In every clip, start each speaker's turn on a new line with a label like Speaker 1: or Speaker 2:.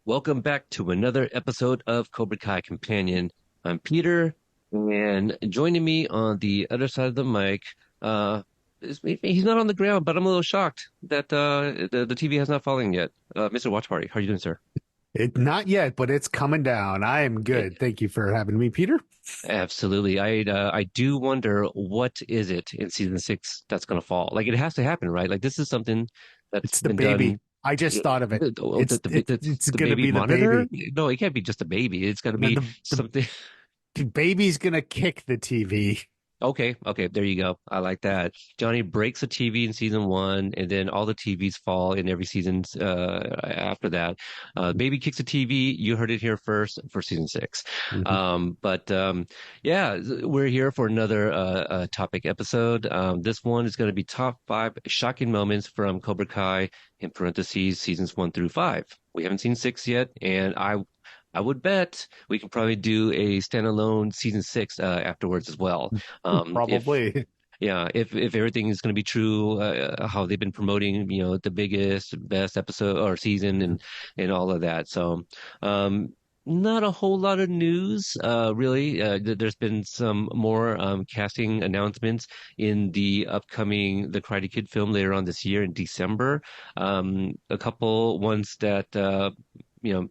Speaker 1: Welcome back to another episode of Cobra Kai Companion. I'm Peter, and joining me on the other side of the mic, he's not on the ground, but I'm a little shocked that the TV has not fallen yet. Mr. Watch Party, how are you doing, sir?
Speaker 2: Not yet, but it's coming down. I am
Speaker 1: Eh,
Speaker 2: good. Thank you for having me, Peter.
Speaker 1: Absolutely. I do wonder what is it in season six that's going to fall? Like it has to happen, right? Like this is something that's
Speaker 2: It's the
Speaker 1: been
Speaker 2: baby.
Speaker 1: done.
Speaker 2: I just thought of it. It's
Speaker 1: The
Speaker 2: gonna
Speaker 1: baby
Speaker 2: be the
Speaker 1: monitor?
Speaker 2: baby.
Speaker 1: No, it can't be just a baby. It's got to
Speaker 2: The,
Speaker 1: be
Speaker 2: the the
Speaker 1: something.
Speaker 2: the baby's gonna kick the TV.
Speaker 1: Okay, there you go. I like that. Johnny breaks a TV in season one, and then all the TVs fall in every season after that. Baby kicks a TV. You heard it here first for season six.
Speaker 2: Mhm.
Speaker 1: Yeah, we're here for another topic episode. This one is going to be top five shocking moments from Cobra Kai in parentheses seasons one through five. We haven't seen six yet, and I would bet we can probably do a standalone season six afterwards as well. If
Speaker 2: Probably.
Speaker 1: if everything is going to be true, how they've been promoting, the biggest, best episode or season and all of that. So, not a whole lot of news, really. There's been some more casting announcements in the upcoming The Karate Kid film later on this year in December. A couple ones that you know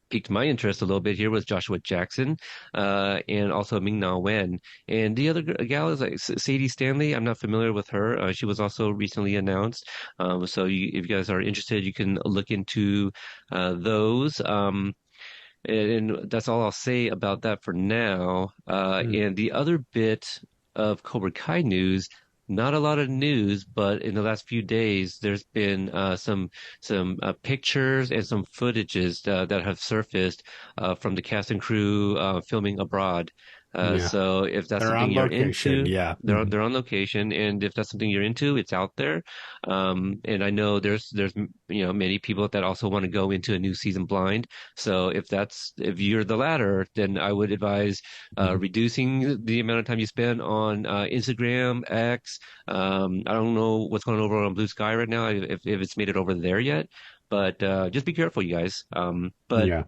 Speaker 1: piqued my interest a little bit here was Joshua Jackson, and also Ming Na Wen. And the other gal is like Sadie Stanley. I'm not familiar with her. She was also recently announced. If you guys are interested, you can look into those. And that's all I'll say about that for now.
Speaker 2: Mm.
Speaker 1: And the other bit of Cobra Kai news, not a lot of news, but in the last few days, there's been some pictures and some footages that have surfaced from the cast and crew filming abroad.
Speaker 2: Yeah.
Speaker 1: So if that's
Speaker 2: They're
Speaker 1: something
Speaker 2: on
Speaker 1: you're
Speaker 2: location.
Speaker 1: into,
Speaker 2: Yeah.
Speaker 1: they're on location, and if that's something you're into, it's out there. And I know there's many people that also want to go into a new season blind. So if you're the latter, then I would advise
Speaker 2: Mhm.
Speaker 1: reducing the amount of time you spend on Instagram, X. I don't know what's going over on Blue Sky right now, if it's made it over there yet, but just be careful, you guys. But
Speaker 2: Yeah.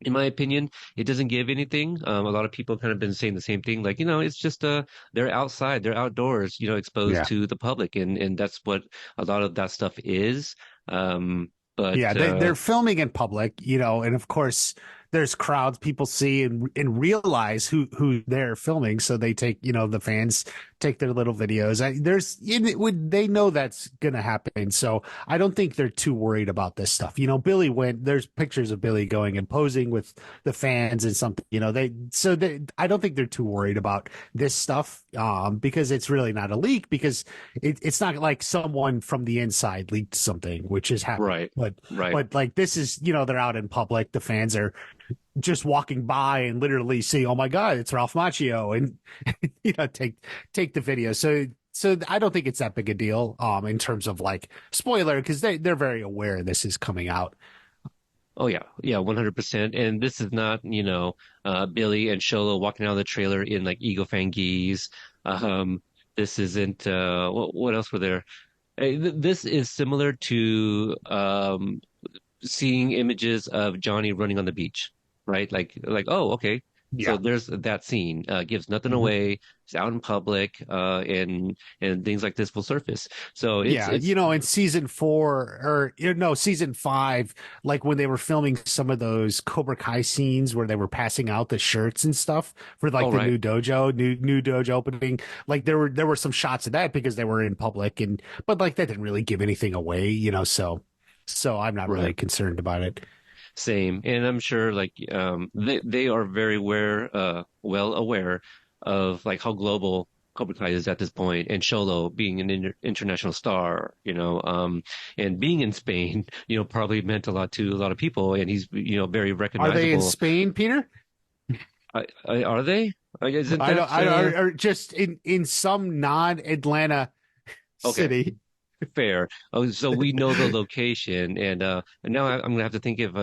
Speaker 1: in my opinion, it doesn't give anything. A lot of people kind of been saying the same thing, like, it's just they're outside, they're outdoors, exposed
Speaker 2: Yeah.
Speaker 1: to the public, and that's what a lot of that stuff is. Um,
Speaker 2: Yeah,
Speaker 1: but
Speaker 2: they're filming in public, and of course there's crowds people see and realize who they're filming, so they take, the fans take their little videos. They know that's gonna happen, so I don't think they're too worried about this stuff. Billy went. There's pictures of Billy going and posing with the fans and something. I don't think they're too worried about this stuff, because it's really not a leak because it's not like someone from the inside leaked something, which is happening.
Speaker 1: right,
Speaker 2: But
Speaker 1: right.
Speaker 2: but like this is, they're out in public. The fans are just walking by and literally see, oh my God, it's Ralph Macchio, and take the video. So I don't think it's that big a deal, in terms of like spoiler, because they're very aware this is coming out.
Speaker 1: Oh yeah, 100%. And this is not, Billy and Sholo walking out of the trailer in like Eagle Fangis. This isn't what else were there? This is similar to seeing images of Johnny running on the beach, right? Like oh, okay. So
Speaker 2: Yeah.
Speaker 1: there's that scene. Gives nothing
Speaker 2: Mhm.
Speaker 1: away. It's out in public, and things like this will surface. So it's
Speaker 2: Yeah,
Speaker 1: it's
Speaker 2: in season four, or no, season five, like when they were filming some of those Cobra Kai scenes where they were passing out the shirts and stuff for like
Speaker 1: all
Speaker 2: the
Speaker 1: right.
Speaker 2: new dojo opening. Like there were some shots of that because they were in public, but like that didn't really give anything away, so I'm not really
Speaker 1: Right.
Speaker 2: concerned about it.
Speaker 1: Same, and I'm sure like they are very well aware of like how global Cobra Kai is at this point, and Cholo being an international star, and being in Spain, probably meant a lot to a lot of people, and he's very
Speaker 2: Are they in
Speaker 1: recognizable.
Speaker 2: Spain, Peter?
Speaker 1: Are they? Isn't
Speaker 2: I
Speaker 1: that
Speaker 2: don't, I don't, or just in some non-Atlanta
Speaker 1: okay?
Speaker 2: city.
Speaker 1: Fair. Oh, so we know the location, and now I'm gonna have to think of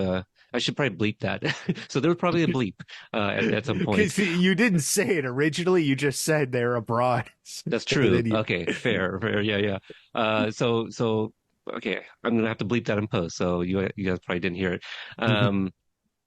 Speaker 1: I should probably bleep that. So there was probably a bleep at some point.
Speaker 2: Because you didn't say it originally, you just said they're abroad.
Speaker 1: That's
Speaker 2: And
Speaker 1: true.
Speaker 2: then
Speaker 1: Okay, fair. Yeah, yeah. So okay, I'm gonna have to bleep that in post. So you guys probably didn't hear it.
Speaker 2: you,
Speaker 1: Um,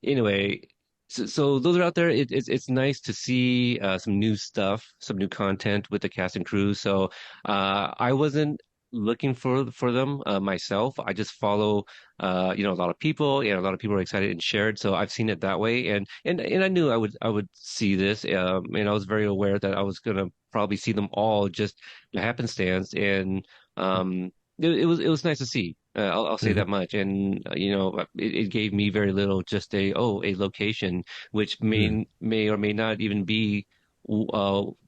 Speaker 1: anyway, so those are out there. It's nice to see some new stuff, some new content with the cast and crew. So I wasn't looking for them myself. I just follow a lot of people, and a lot of people are excited and shared. So I've seen it that way, and I knew I would see this, and I was very aware that I was gonna probably see them all just happenstance, and it was nice to see. I'll say
Speaker 2: Hmm.
Speaker 1: that much. And it gave me very little, just a location, which
Speaker 2: Hmm.
Speaker 1: may or may not even be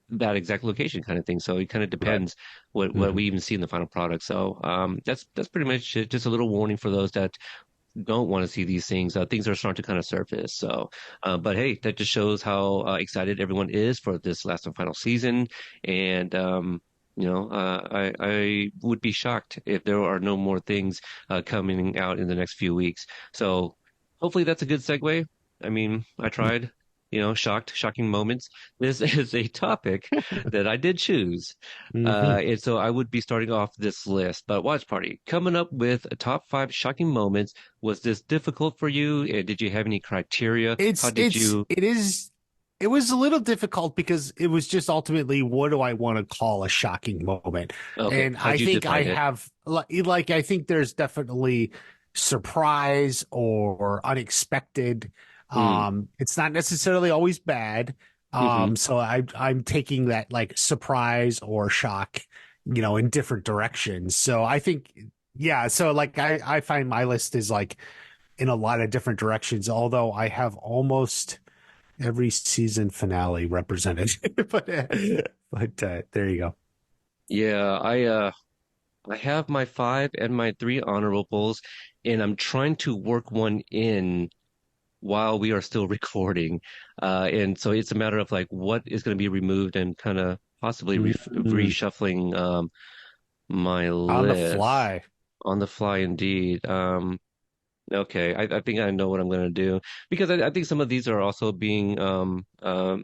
Speaker 1: that exact location kind of thing. So it kind of
Speaker 2: Right.
Speaker 1: depends what
Speaker 2: Hmm.
Speaker 1: we even see in the final product. So that's pretty much it. Just a little warning for those that don't want to see these things. Things are starting to kind of surface. So, but hey, that just shows how excited everyone is for this last and final season. And I would be shocked if there are no more things coming out in the next few weeks. So, hopefully, that's a good segue. I mean, I tried. Shocking moments. This is a topic that I did choose.
Speaker 2: Hmm.
Speaker 1: And so I would be starting off this list. But watch party, coming up with a top five shocking moments. Was this difficult for you? And did you have any criteria? How did you?
Speaker 2: It was a little difficult because it was just ultimately what do I want to call a shocking moment?
Speaker 1: Okay,
Speaker 2: And I
Speaker 1: how'd you
Speaker 2: think I
Speaker 1: define it?
Speaker 2: have like I think there's definitely surprise or unexpected.
Speaker 1: Mm,
Speaker 2: It's not necessarily always bad.
Speaker 1: hmm.
Speaker 2: So I'm taking that like surprise or shock, in different directions. So I think yeah, so like I find my list is like in a lot of different directions, although I have almost every season finale represented. but there you go.
Speaker 1: Yeah, I have my five and my three honorables, and I'm trying to work one in while we are still recording. And so it's a matter of like what is going to be removed and kind of possibly
Speaker 2: Mm,
Speaker 1: reshuffling my
Speaker 2: on the
Speaker 1: list
Speaker 2: fly.
Speaker 1: on the fly indeed. Okay, I think I know what I'm going to do because I think some of these are also being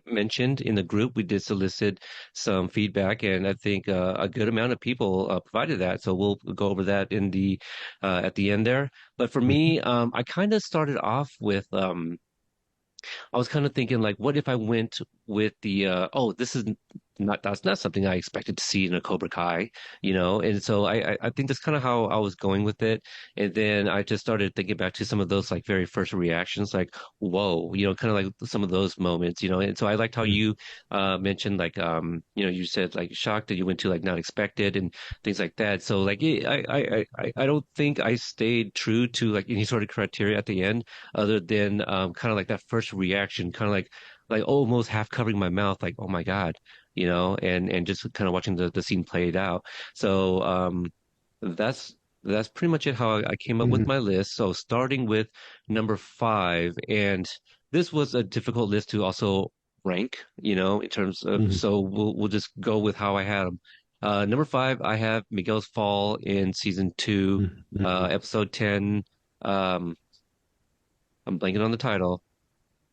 Speaker 1: mentioned in the group. We did solicit some feedback, and I think a good amount of people provided that. So we'll go over that in the at the end there. But for
Speaker 2: Mhm.
Speaker 1: me, I kind of started off with I was kind of thinking like, what if I went with the this is not that's not something I expected to see in a Cobra Kai, And so I think that's kind of how I was going with it. And then I just started thinking back to some of those like very first reactions, like, whoa, kind of like some of those moments. And so I liked how you mentioned like you said like shocked that you went to like not expected and things like that. So like I don't think I stayed true to like any sort of criteria at the end other than kind of like that first reaction, kind of like almost half covering my mouth, like oh my God, and just kind of watching the scene played out. So that's that's pretty much it. How I came up with
Speaker 2: Mhm.
Speaker 1: my list. So starting with number five, and this was a difficult list to also rank, in terms of.
Speaker 2: Mhm.
Speaker 1: So we'll just go with how I had them. Number five, I have Miguel's Fall in season two,
Speaker 2: Mhm. Mhm.
Speaker 1: episode 10. Um, I'm blanking on the title.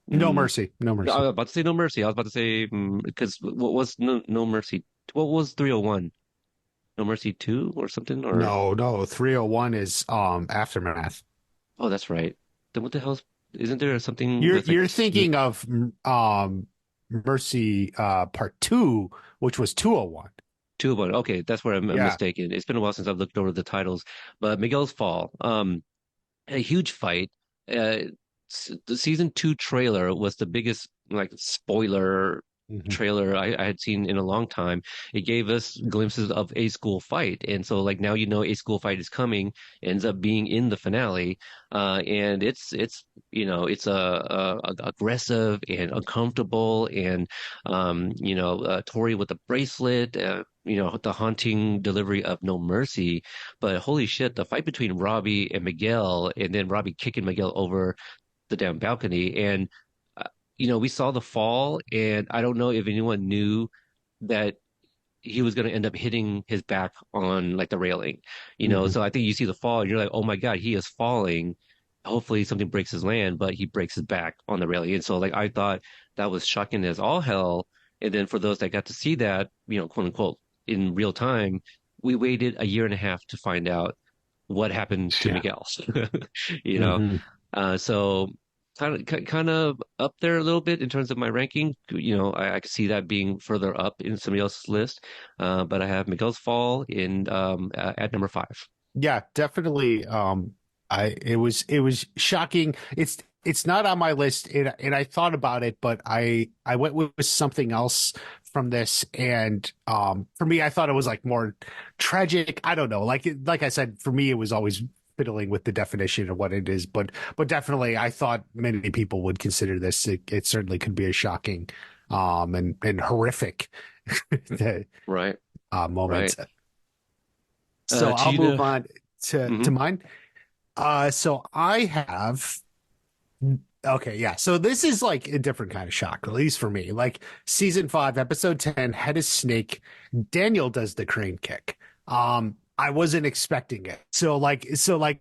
Speaker 2: No
Speaker 1: Mm,
Speaker 2: mercy, no
Speaker 1: no, I
Speaker 2: mercy.
Speaker 1: was about to say No Mercy. I was about to say because what was No Mercy? What was 301? No Mercy 2 or something? Or
Speaker 2: No, no. 301 is aftermath.
Speaker 1: oh, that's right. Then what the hell's isn't there something
Speaker 2: You're
Speaker 1: with like
Speaker 2: you're thinking of Mercy part two, which was 201.
Speaker 1: 201? Okay, that's where I'm
Speaker 2: Yeah.
Speaker 1: mistaken. It's been a while since I've looked over the titles, but Miguel's Fall. A huge fight. The season two trailer was the biggest like spoiler
Speaker 2: Hmm.
Speaker 1: trailer I had seen in a long time. It gave us glimpses of a school fight, and so like now a school fight is coming. Ends up being in the finale, and it's aggressive and uncomfortable, and Tori with the bracelet. The haunting delivery of No Mercy, but holy shit, the fight between Robbie and Miguel, and then Robbie kicking Miguel over the damn balcony. And, uh, we saw the fall, and I don't know if anyone knew that he was going to end up hitting his back on like the railing,
Speaker 2: Hmm.
Speaker 1: So I think you see the fall, and you're like, oh my God, he is falling. Hopefully something breaks his land, but he breaks his back on the railing. And so, like, I thought that was shocking as all hell. And then for those that got to see that, quote unquote, in real time, we waited a year and a half to find out what happened to
Speaker 2: Yeah.
Speaker 1: Miguel. you know
Speaker 2: Hmm.
Speaker 1: so kind of up there a little bit in terms of my ranking. I could see that being further up in somebody else's list. But I have Miguel's Fall in at number five.
Speaker 2: Yeah, definitely. It was shocking. It's not on my list, and I thought about it, but I went with something else from this, and for me, I thought it was like more tragic. I don't know, like I said, for me, it was always fiddling with the definition of what it is, but definitely, I thought many people would consider this. It certainly could be a shocking, and horrific
Speaker 1: Right,
Speaker 2: moment.
Speaker 1: right.
Speaker 2: So I'll move
Speaker 1: Gina.
Speaker 2: on to
Speaker 1: Hmm.
Speaker 2: mine. So I have okay, yeah. So this is like a different kind of shock, at least for me. Like season 5, episode 10, Head of Snake, Daniel does the crane kick. I wasn't expecting it. So like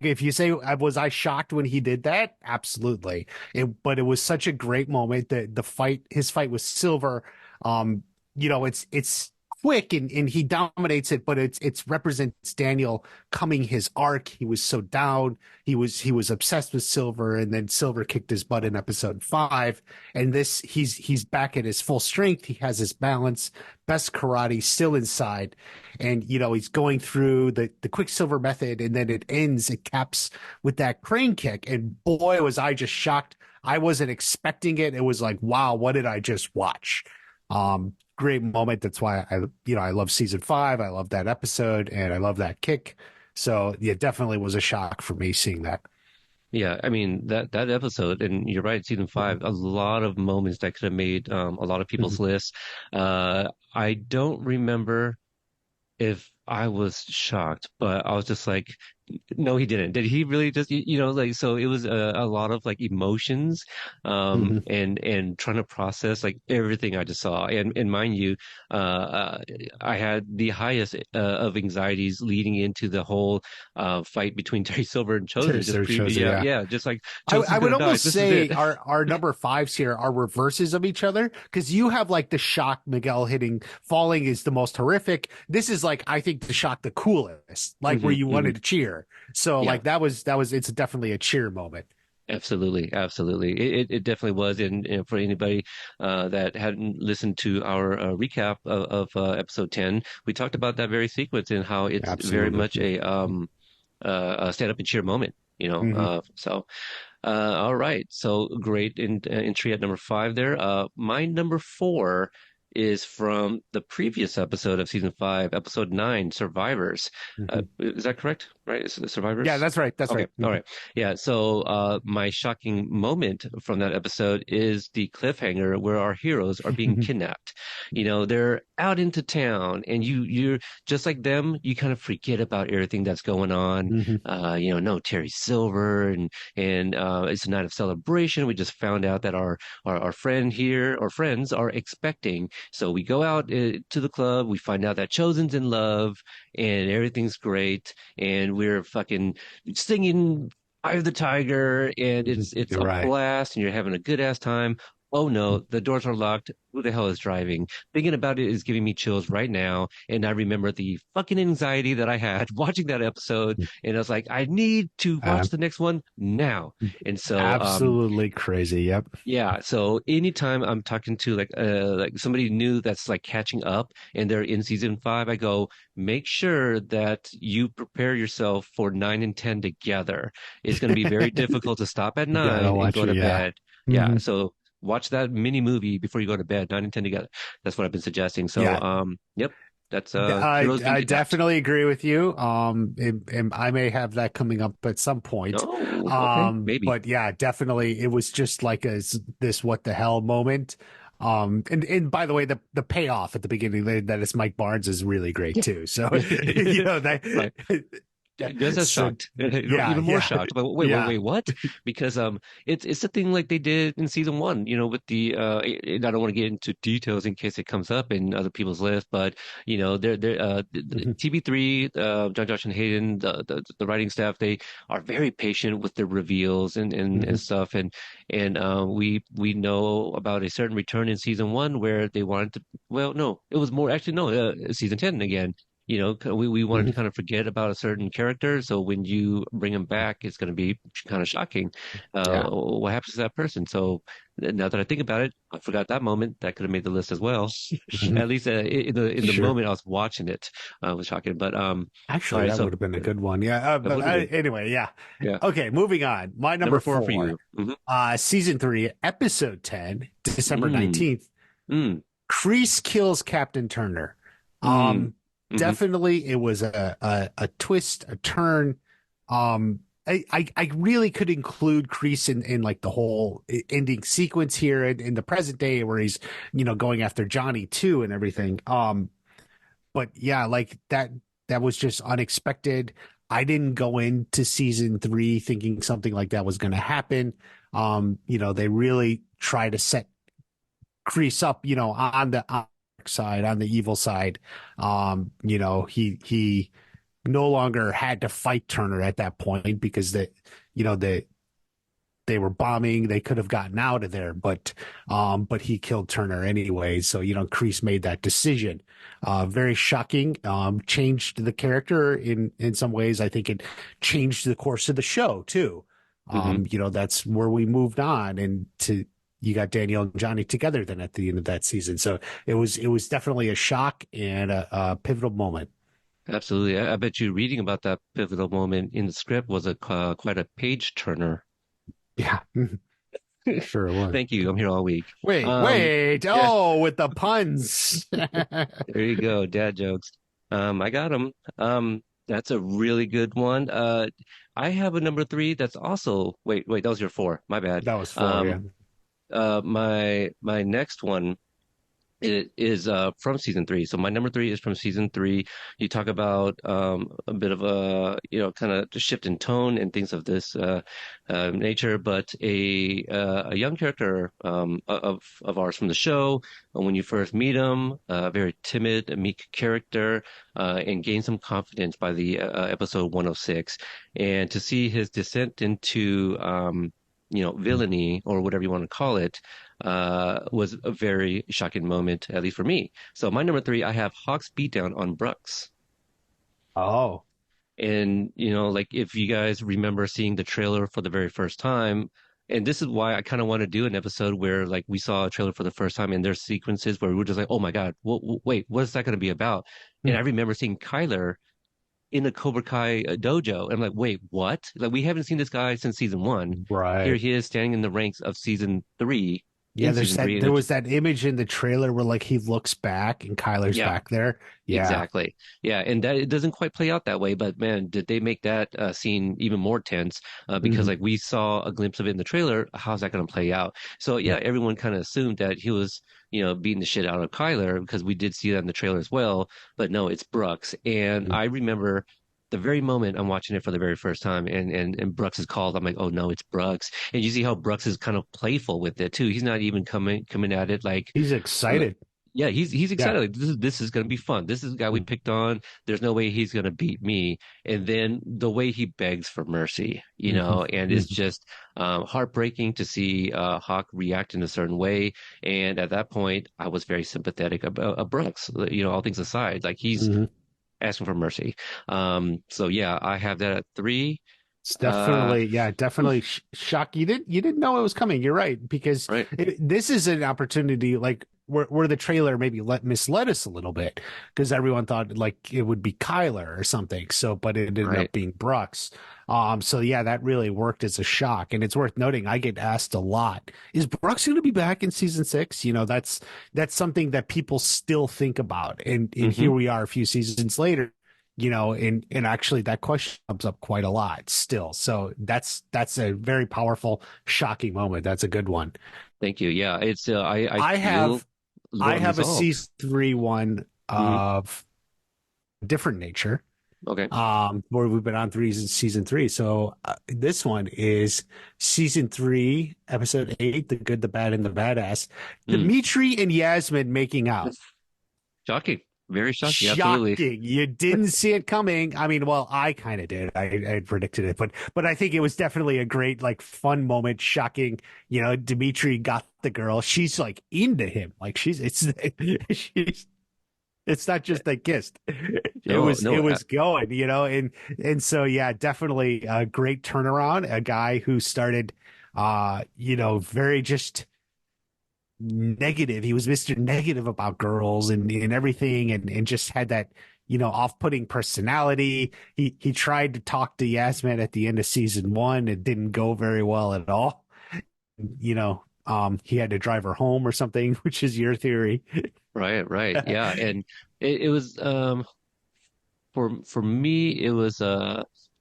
Speaker 2: if you say was I shocked when he did that? Absolutely. But it was such a great moment that his fight with Silver, um, it's quick and he dominates it, but it's represents Daniel coming his arc. He was so down. He was obsessed with Silver, and then Silver kicked his butt in episode 5. And this he's back at his full strength. He has his balance, best karate still inside, and he's going through the Quicksilver method, and then it caps with that crane kick. And boy, was I just shocked. I wasn't expecting it. It was like, wow, what did I just watch? Great moment. That's why I love season 5. I love that episode, and I love that kick. So yeah, definitely was a shock for me seeing that.
Speaker 1: Yeah, I mean that episode, and you're right, season five, a lot of moments that could have made a lot of people's
Speaker 2: Mhm.
Speaker 1: lists. I don't remember if I was shocked, but I was just like, no, he didn't. Did he really just, like, so it was a lot of like emotions,
Speaker 2: Mhm.
Speaker 1: and trying to process like everything I just saw. And mind you, uh, uh, I had the highest of anxieties leading into the whole fight between Terry Silver and Chosen. Just
Speaker 2: So it shows it,
Speaker 1: yeah,
Speaker 2: yeah.
Speaker 1: yeah, just like
Speaker 2: I
Speaker 1: Chosen's
Speaker 2: would
Speaker 1: gonna die.
Speaker 2: almost
Speaker 1: This is it.
Speaker 2: say our number fives here are reverses of each other, because you have like the shock Miguel hitting falling is the most horrific. This is like, I think, the shock the coolest, like where
Speaker 1: Hmm.
Speaker 2: you
Speaker 1: Hmm.
Speaker 2: wanted to cheer. So
Speaker 1: Yeah.
Speaker 2: like that was it's definitely a cheer moment.
Speaker 1: Absolutely, absolutely. It definitely was. And for anybody that hadn't listened to our recap of episode 10, we talked about that very sequence and how it's very
Speaker 2: Absolutely.
Speaker 1: much a stand up and cheer moment,
Speaker 2: Hmm.
Speaker 1: All right. So great entry at number five there. My number four is from the previous episode of season five, episode nine, Survivors.
Speaker 2: Hmm.
Speaker 1: Is that correct? Right? Is it the
Speaker 2: Yeah,
Speaker 1: Survivors?
Speaker 2: that's right. That's
Speaker 1: Okay.
Speaker 2: right.
Speaker 1: All
Speaker 2: Hmm.
Speaker 1: right. Yeah. So my shocking moment from that episode is the cliffhanger where our heroes are being kidnapped. They're out into town, and you're just like them. You kind of forget about everything that's going on.
Speaker 2: Hmm.
Speaker 1: No Terry Silver, and it's a night of celebration. We just found out that our friend here, our friends are expecting. So we go out to the club. We find out that Chosen's in love, and everything's great. And we're fucking singing Eye of the Tiger, and it's
Speaker 2: You're
Speaker 1: a
Speaker 2: right.
Speaker 1: blast, and you're having a good ass time. Oh no, the doors are locked. Who the hell is driving? Thinking about it is giving me chills right now. And I remember the fucking anxiety that I had watching that episode. And I was like, I need to
Speaker 2: Uh,
Speaker 1: watch the next one now. And so,
Speaker 2: Absolutely crazy. Yep.
Speaker 1: yeah. So anytime I'm talking to like somebody new that's like catching up and they're in season five, I go, make sure that you prepare yourself for 9 and 10 together. It's going to be very difficult to stop at
Speaker 2: You gotta
Speaker 1: nine and
Speaker 2: watch
Speaker 1: go
Speaker 2: it.
Speaker 1: to
Speaker 2: Yeah.
Speaker 1: bed. Yeah.
Speaker 2: Hmm.
Speaker 1: So watch that mini movie before you go to bed, 9 and 10 together. That's what I've been suggesting. So,
Speaker 2: Yeah.
Speaker 1: yep. That's
Speaker 2: I
Speaker 1: heroes being
Speaker 2: I
Speaker 1: kidnapped.
Speaker 2: definitely agree with you. And I may have that coming up at some point.
Speaker 1: Oh, okay, maybe.
Speaker 2: But yeah, definitely, it was just like this what the hell moment. And by the way, the payoff at the beginning that it's Mike Barnes is really great
Speaker 1: Yeah.
Speaker 2: too. So
Speaker 1: Yeah.
Speaker 2: that
Speaker 1: Right. Just as
Speaker 2: so
Speaker 1: shocked,
Speaker 2: yeah,
Speaker 1: even more
Speaker 2: yeah,
Speaker 1: shocked. But wait, wait,
Speaker 2: yeah.
Speaker 1: wait, what? Because it's the thing like they did in season one. With the I don't want to get into details in case it comes up in other people's list, but they're
Speaker 2: Mhm,
Speaker 1: TB3, John Josh and Hayden, the writing staff, they are very patient with their reveals and
Speaker 2: mhm.
Speaker 1: stuff, and we know about a certain return in season one where they wanted to. Well, no, it was more actually no, season 10 again. we wanted to
Speaker 2: Mhm.
Speaker 1: kind of forget about a certain character. So when you bring him back, it's going to be kind of shocking.
Speaker 2: Yeah.
Speaker 1: What happens to that person? So now that I think about it, I forgot that moment. That could have made the list as well.
Speaker 2: Mhm.
Speaker 1: At least in the
Speaker 2: Sure.
Speaker 1: moment I was watching it, was shocking. But all
Speaker 2: Actually,
Speaker 1: right,
Speaker 2: that
Speaker 1: so
Speaker 2: would have been a good one. Yeah.
Speaker 1: that
Speaker 2: But
Speaker 1: would have been,
Speaker 2: anyway, yeah.
Speaker 1: yeah.
Speaker 2: Okay, moving on. My number
Speaker 1: Number four for
Speaker 2: four,
Speaker 1: you. Hmm.
Speaker 2: season three, episode 10, December
Speaker 1: Mm,
Speaker 2: 19th.
Speaker 1: mm,
Speaker 2: Kreese kills Captain Turner.
Speaker 1: mm, hmm.
Speaker 2: Definitely it was a twist, a turn. I really could include Kreese in like the whole ending sequence here in the present day where he's, going after Johnny too and everything. But yeah, like that was just unexpected. I didn't go into season three thinking something like that was going to happen. They really try to set Kreese up, on the side, on the evil side. He no longer had to fight Turner at that point because they were bombing. They could have gotten out of there, but he killed Turner anyway. So, Kreese made that decision. Very shocking. Changed the character in some ways. I think it changed the course of the show too.
Speaker 1: Hmm.
Speaker 2: That's where we moved on and you got Daniel and Johnny together then at the end of that season. So it was definitely a shock and a pivotal moment.
Speaker 1: Absolutely. I bet you reading about that pivotal moment in the script was a quite a page turner.
Speaker 2: Yeah, sure it was.
Speaker 1: Thank you. I'm here all week.
Speaker 2: Wait,
Speaker 1: Um,
Speaker 2: wait.
Speaker 1: yeah,
Speaker 2: Oh, with the puns.
Speaker 1: there you go. Dad jokes. I got them. That's a really good one. I have a number three that's also, wait, that was your four. My bad.
Speaker 2: That was four, yeah.
Speaker 1: Um, my next one. It is from season three. So my number three is from season three. You talk about a bit of a kind of shift in tone and things of this nature, but a young character of ours from the show. When you first meet him, a very timid, meek character, and gain some confidence by the episode 106, and to see his descent into villainy or whatever you want to call it was a very shocking moment, at least for me. So my number three, I have Hawk's beatdown on Brooks.
Speaker 2: Oh,
Speaker 1: And, like if you guys remember seeing the trailer for the very first time, and this is why I kind of want to do an episode where like we saw a trailer for the first time and there's sequences where we were just like, oh my God, wait, what is that going to be about? And
Speaker 2: hmm.
Speaker 1: I remember seeing Kyler in the Cobra Kai dojo. And I'm like, wait, what? Like we haven't seen this guy since season one. Here
Speaker 2: Right.
Speaker 1: he is standing in the ranks of season three,
Speaker 2: Yeah,
Speaker 1: in
Speaker 2: there's
Speaker 1: season three,
Speaker 2: that
Speaker 1: and
Speaker 2: there
Speaker 1: it's
Speaker 2: was that image in the trailer where like he looks back and Kyler's
Speaker 1: yeah.
Speaker 2: back there. Yeah.
Speaker 1: Exactly. Yeah, and that it doesn't quite play out that way, but man, did they make that scene even more tense because
Speaker 2: Hmm.
Speaker 1: like we saw a glimpse of it in the trailer. How's that going to play out? So yeah,
Speaker 2: Yeah.
Speaker 1: everyone kind of assumed that he was, beating the shit out of Kyler because we did see that in the trailer as well. But no, it's Brooks. And
Speaker 2: Mhm.
Speaker 1: I remember the very moment I'm watching it for the very first time and Brooks is called, I'm like, oh no, it's Brooks. And you see how Brooks is kind of playful with it too. He's not even coming at it like
Speaker 2: He's
Speaker 1: uh,
Speaker 2: excited.
Speaker 1: yeah, he's
Speaker 2: Yeah.
Speaker 1: excited. Like this is gonna be fun. This is the guy we
Speaker 2: Mm.
Speaker 1: picked on. There's no way he's gonna beat me. And then the way he begs for mercy,
Speaker 2: Mhm.
Speaker 1: and it's
Speaker 2: Mhm.
Speaker 1: just heartbreaking to see Hawk react in a certain way. And at that point, I was very sympathetic about Brooks. All things aside, like he's
Speaker 2: Mhm.
Speaker 1: asking for mercy. So yeah, I have that at three.
Speaker 2: It's
Speaker 1: Uh,
Speaker 2: definitely, yeah, definitely shock. You didn't know it was coming. You're right because
Speaker 1: right.
Speaker 2: this is an opportunity like where the trailer maybe misled us a little bit because everyone thought like it would be Kyler or something. So, but it ended
Speaker 1: Right.
Speaker 2: up being Brooks. So yeah, that really worked as a shock. And it's worth noting, I get asked a lot, is Brooks going to be back in season six? That's something that people still think about. And
Speaker 1: Mm-hmm.
Speaker 2: here we are a few seasons later, and actually that question comes up quite a lot still. So that's a very powerful, shocking moment. That's a good one.
Speaker 1: Thank you. Yeah, it's I
Speaker 2: I
Speaker 1: feel
Speaker 2: have I have a
Speaker 1: resolved.
Speaker 2: season three one
Speaker 1: Hmm.
Speaker 2: of different nature.
Speaker 1: Okay.
Speaker 2: Where we've been on season three. So this one is season three, episode eight, the good, the bad, and the badass.
Speaker 1: Mm.
Speaker 2: Dimitri and Yasmin making out.
Speaker 1: Shocking. Very shocking. Absolutely.
Speaker 2: Shocking. You didn't see it coming. I mean, well, I kind of did. I predicted it, but I think it was definitely a great, like, fun moment. Shocking. Dimitri got the girl. She's like into him. Like she's it's she's It's not just they kissed.
Speaker 1: No,
Speaker 2: It
Speaker 1: no,
Speaker 2: was going, and so yeah, definitely a great turnaround. A guy who started very just negative. He was Mr. Negative about girls and everything and just had that, off-putting personality. He tried to talk to Yasmin at the end of season one. It didn't go very well at all. He had to drive her home or something, which is your theory.
Speaker 1: right, right. Yeah. And it was for me it was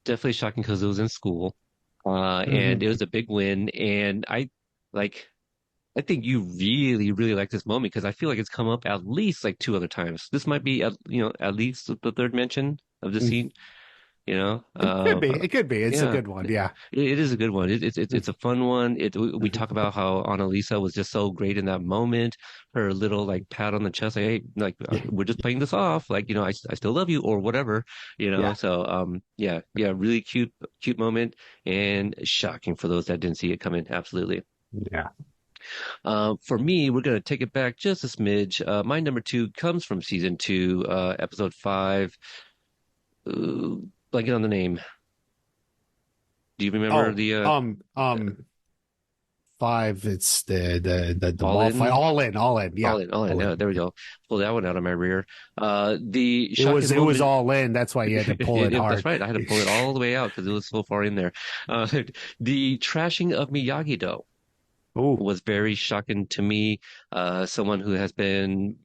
Speaker 1: definitely shocking because it was in school. And it
Speaker 2: Hmm.
Speaker 1: was a big win. And like I think you really, really like this moment because I feel like it's come up at least like two other times. This might be at least the third mention of the scene, you know.
Speaker 2: It could be. It could be. It's a
Speaker 1: Yeah,
Speaker 2: good one. Yeah.
Speaker 1: it is a good one. It's a fun one. We talk about how Annalisa was just so great in that moment. Her little like pat on the chest, like, hey, like we're just playing this off, like I still love you or whatever, you know.
Speaker 2: Yeah.
Speaker 1: So yeah, yeah, really cute moment and shocking for those that didn't see it coming. Absolutely.
Speaker 2: Yeah.
Speaker 1: For me, we're gonna take it back just a smidge. My number two comes from season two, episode five. Blanket on the name. Do you remember
Speaker 2: Oh,
Speaker 1: the
Speaker 2: five. It's the
Speaker 1: All
Speaker 2: mall fight.
Speaker 1: In?
Speaker 2: All in. Yeah.
Speaker 1: All in.
Speaker 2: All
Speaker 1: Yeah,
Speaker 2: in.
Speaker 1: there we go. Pull that one out of my rear. The shocking
Speaker 2: It was
Speaker 1: moment.
Speaker 2: all in. That's why you had to pull it
Speaker 1: That's
Speaker 2: hard.
Speaker 1: right. I had to pull it all the way out because it was so far in there. Uh, the trashing of Miyagi-Do
Speaker 2: Oh.
Speaker 1: was very shocking to me. Someone who has been,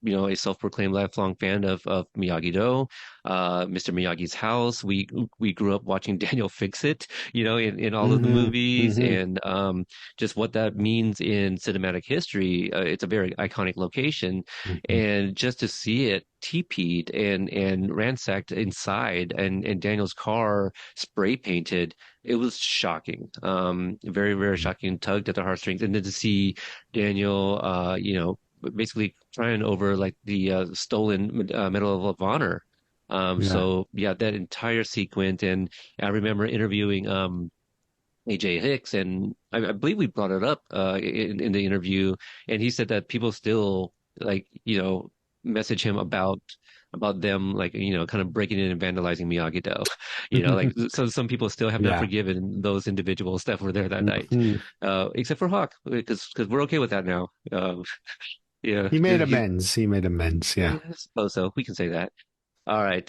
Speaker 1: a self-proclaimed lifelong fan of Miyagi-Do, Mr. Miyagi's house. We grew up watching Daniel Fix It, in all of the
Speaker 2: Hmm.
Speaker 1: movies,
Speaker 2: Hmm.
Speaker 1: and just what that means in cinematic history. It's a very iconic location,
Speaker 2: Hmm.
Speaker 1: and just to see it TP'd and ransacked inside, and Daniel's car spray painted, it was shocking. Very, very shocking, tugged at the heartstrings. And then to see Daniel, basically trying over like the stolen Medal of Honor.
Speaker 2: Yeah.
Speaker 1: So yeah, that entire sequence. And I remember interviewing AJ Hicks, and I believe we brought it up in the interview, and he said that people still like message him about them like kind of breaking in and vandalizing Miyagi-Do. Like so some people still have not
Speaker 2: Yeah.
Speaker 1: forgiven those individuals that were there that night,
Speaker 2: Hmm.
Speaker 1: except for Hawk because we're okay with that now. Yeah,
Speaker 2: He made
Speaker 1: he's
Speaker 2: amends. He made amends. Yeah.
Speaker 1: yeah, I suppose so. We can say that. All right,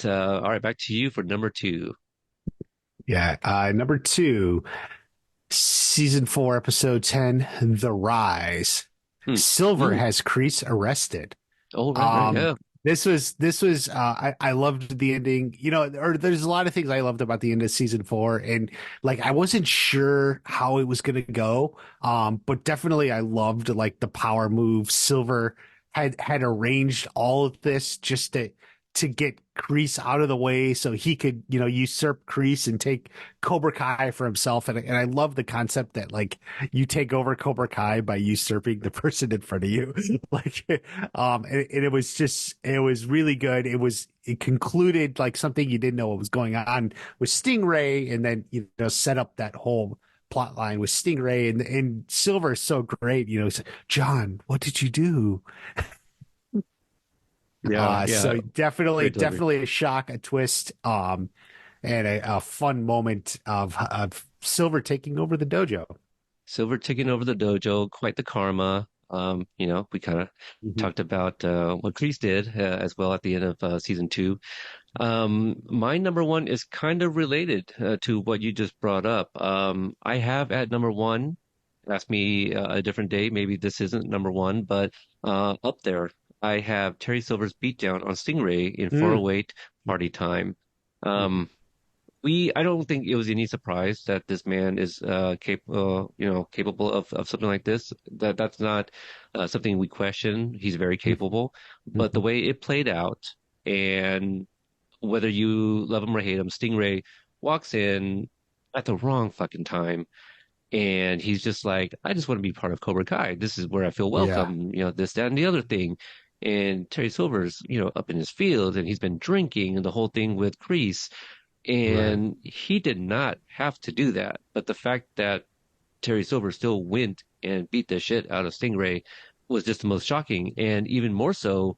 Speaker 1: back to you for number two.
Speaker 2: Yeah. Number two, season four, episode 10, The Rise.
Speaker 1: Hmm.
Speaker 2: Silver
Speaker 1: Ooh.
Speaker 2: has Kreese arrested.
Speaker 1: Oh, right,
Speaker 2: Um,
Speaker 1: yeah.
Speaker 2: this was I loved the ending. Or there's a lot of things I loved about the end of season four, and like I wasn't sure how it was gonna go. But definitely I loved like the power move. Silver had arranged all of this just to get Kreese out of the way so he could, usurp Kreese and take Cobra Kai for himself. And I love the concept that like you take over Cobra Kai by usurping the person in front of you. Like, and it was really good. It concluded like something you didn't know what was going on with Stingray, and then, set up that whole plot line with Stingray and Silver is so great. He's like, John, what did you do?
Speaker 1: Yeah, yeah.
Speaker 2: So
Speaker 1: Great delivery.
Speaker 2: definitely a shock, a twist, and a fun moment of Silver taking over the dojo.
Speaker 1: Silver taking over the dojo, quite the karma. We kind of
Speaker 2: Mhm.
Speaker 1: talked about what Kreese did as well at the end of season two. My number one is kind of related to what you just brought up. I have at number one, ask me a different day, maybe this isn't number one, but up there, I have Terry Silver's beatdown on Stingray in
Speaker 2: Mm.
Speaker 1: 408 Party Time. Um, I don't think it was any surprise that this man is capable of something like this. That's not something we question. He's very capable, but the
Speaker 2: Mhm.
Speaker 1: way it played out, and whether you love him or hate him, Stingray walks in at the wrong fucking time, and he's just like, I just want to be part of Cobra Kai. This is where I feel
Speaker 2: Yeah,
Speaker 1: welcome. This, that, and the other thing. And Terry Silver's, up in his field, and he's been drinking and the whole thing with Kreese.
Speaker 2: right.
Speaker 1: And he did not have to do that. But the fact that Terry Silver still went and beat the shit out of Stingray was just the most shocking. And even more so,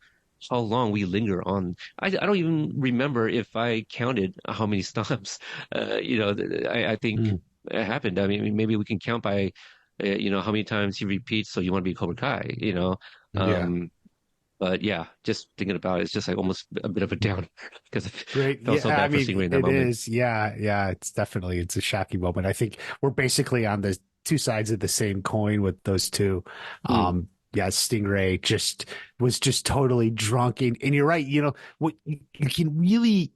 Speaker 1: how long we linger on. I don't even remember if I counted how many stops, I think
Speaker 2: Mm.
Speaker 1: it happened. I mean, maybe we can count by, how many times he repeats. So you want to be Cobra Kai,
Speaker 2: Yeah.
Speaker 1: um, but yeah, just thinking about it, it's just like almost a bit of a downer because I
Speaker 2: Great.
Speaker 1: felt so
Speaker 2: Yeah, I
Speaker 1: bad for
Speaker 2: mean,
Speaker 1: Stingray in that
Speaker 2: it
Speaker 1: moment.
Speaker 2: is. Yeah, yeah, it's a shocking moment. I think we're basically on the two sides of the same coin with those two.
Speaker 1: Mm,
Speaker 2: Yeah, Stingray just totally drunk, and you're right. What you can really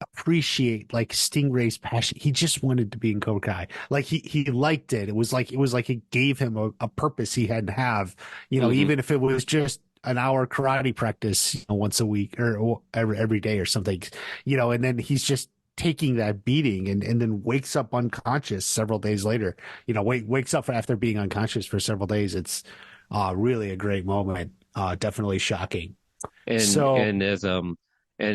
Speaker 2: appreciate, like, Stingray's passion. He just wanted to be in Cobra Kai. Like, he liked it. It was like it gave him a purpose he had to have.
Speaker 1: hmm.
Speaker 2: Even if it was just an hour karate practice, once a week or every day or something. And then he's just taking that beating and then wakes up unconscious several days later. Wakes up after being unconscious for several days. It's really a great moment. Definitely shocking.
Speaker 1: And
Speaker 2: So.
Speaker 1: and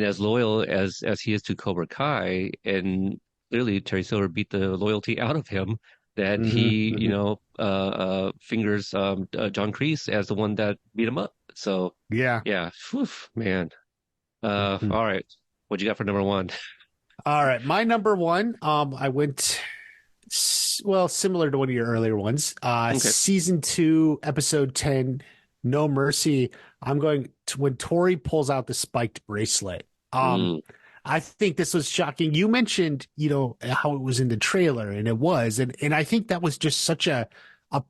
Speaker 1: as loyal as he is to Cobra Kai, and clearly Terry Silver beat the loyalty out of him, that
Speaker 2: Mhm,
Speaker 1: he,
Speaker 2: mhm.
Speaker 1: fingers John Kreese as the one that beat him up. So
Speaker 2: Yeah.
Speaker 1: yeah, whew, man.
Speaker 2: Mhm.
Speaker 1: All right. What you got for number one?
Speaker 2: All right, my number one. I went well, similar to one of your earlier ones.
Speaker 1: Okay.
Speaker 2: Season 2, episode 10, No Mercy. I'm going to when Tori pulls out the spiked bracelet.
Speaker 1: Mm,
Speaker 2: I think this was shocking. You mentioned, how it was in the trailer, and it was, and I think that was just such a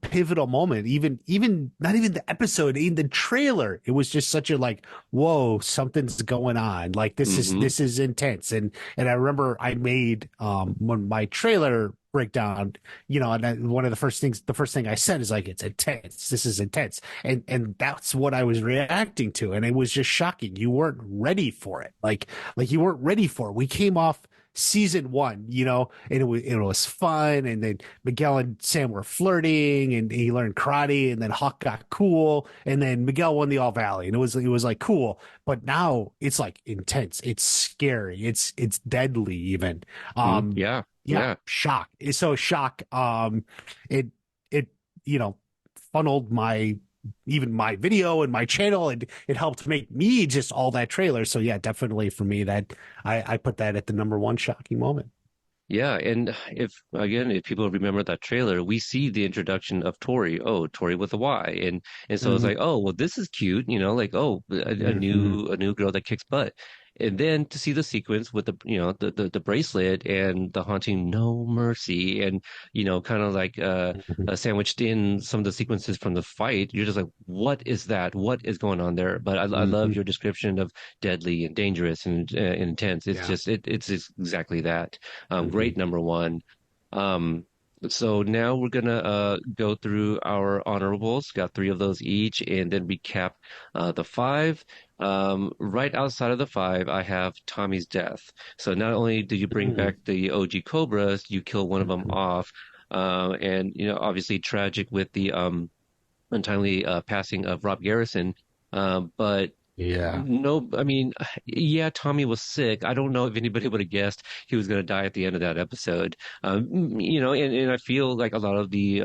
Speaker 2: pivotal moment. Even not even the episode, in the trailer, it was just such a, like, whoa, something's going on. Like, this is
Speaker 1: hmm.
Speaker 2: this is intense. And I remember I made when my trailer breakdown, and one of the first thing I said is, like, it's intense. This is intense. And that's what I was reacting to, and it was just shocking. You weren't ready for it. Like you weren't ready for it. We came off season 1, and it was fun, and then Miguel and Sam were flirting, and he learned karate, and then Hawk got cool, and then Miguel won the All Valley, and it was like cool. But now it's like intense. It's scary. It's deadly even.
Speaker 1: Mm,
Speaker 2: Um,
Speaker 1: yeah.
Speaker 2: yeah,
Speaker 1: Yeah.
Speaker 2: shock. It's so shock. It you know funneled my video and my channel, and it helped make me just all that trailer. So yeah, definitely for me, that I put that at the number one shocking moment.
Speaker 1: Yeah, and if people remember that trailer, we see the introduction of Tori. Oh, Tori with a Y, and so it's
Speaker 2: Hmm.
Speaker 1: like, oh, well, this is cute, like, oh, a
Speaker 2: Hmm.
Speaker 1: new girl that kicks butt, and then to see the sequence with the the bracelet and the haunting No Mercy, and kind of like sandwiched in some of the sequences from the fight, you're just like, what is that? What is going on there? But I love
Speaker 2: Hmm.
Speaker 1: your description of deadly and dangerous and intense. It's
Speaker 2: Yeah.
Speaker 1: just it's just exactly that.
Speaker 2: Hmm.
Speaker 1: Great number one. Um, so now we're gonna go through our honorables. Got three of those each, and then recap the five. Right outside of the five, I have Tommy's death. So not only did you bring
Speaker 2: Hmm.
Speaker 1: back the OG Cobras, you kill one of them
Speaker 2: Hmm.
Speaker 1: off, and obviously tragic with the untimely passing of Rob Garrison. But
Speaker 2: Yeah.
Speaker 1: no, I mean, yeah, Tommy was sick. I don't know if anybody would have guessed he was going to die at the end of that episode. And I feel like a lot of the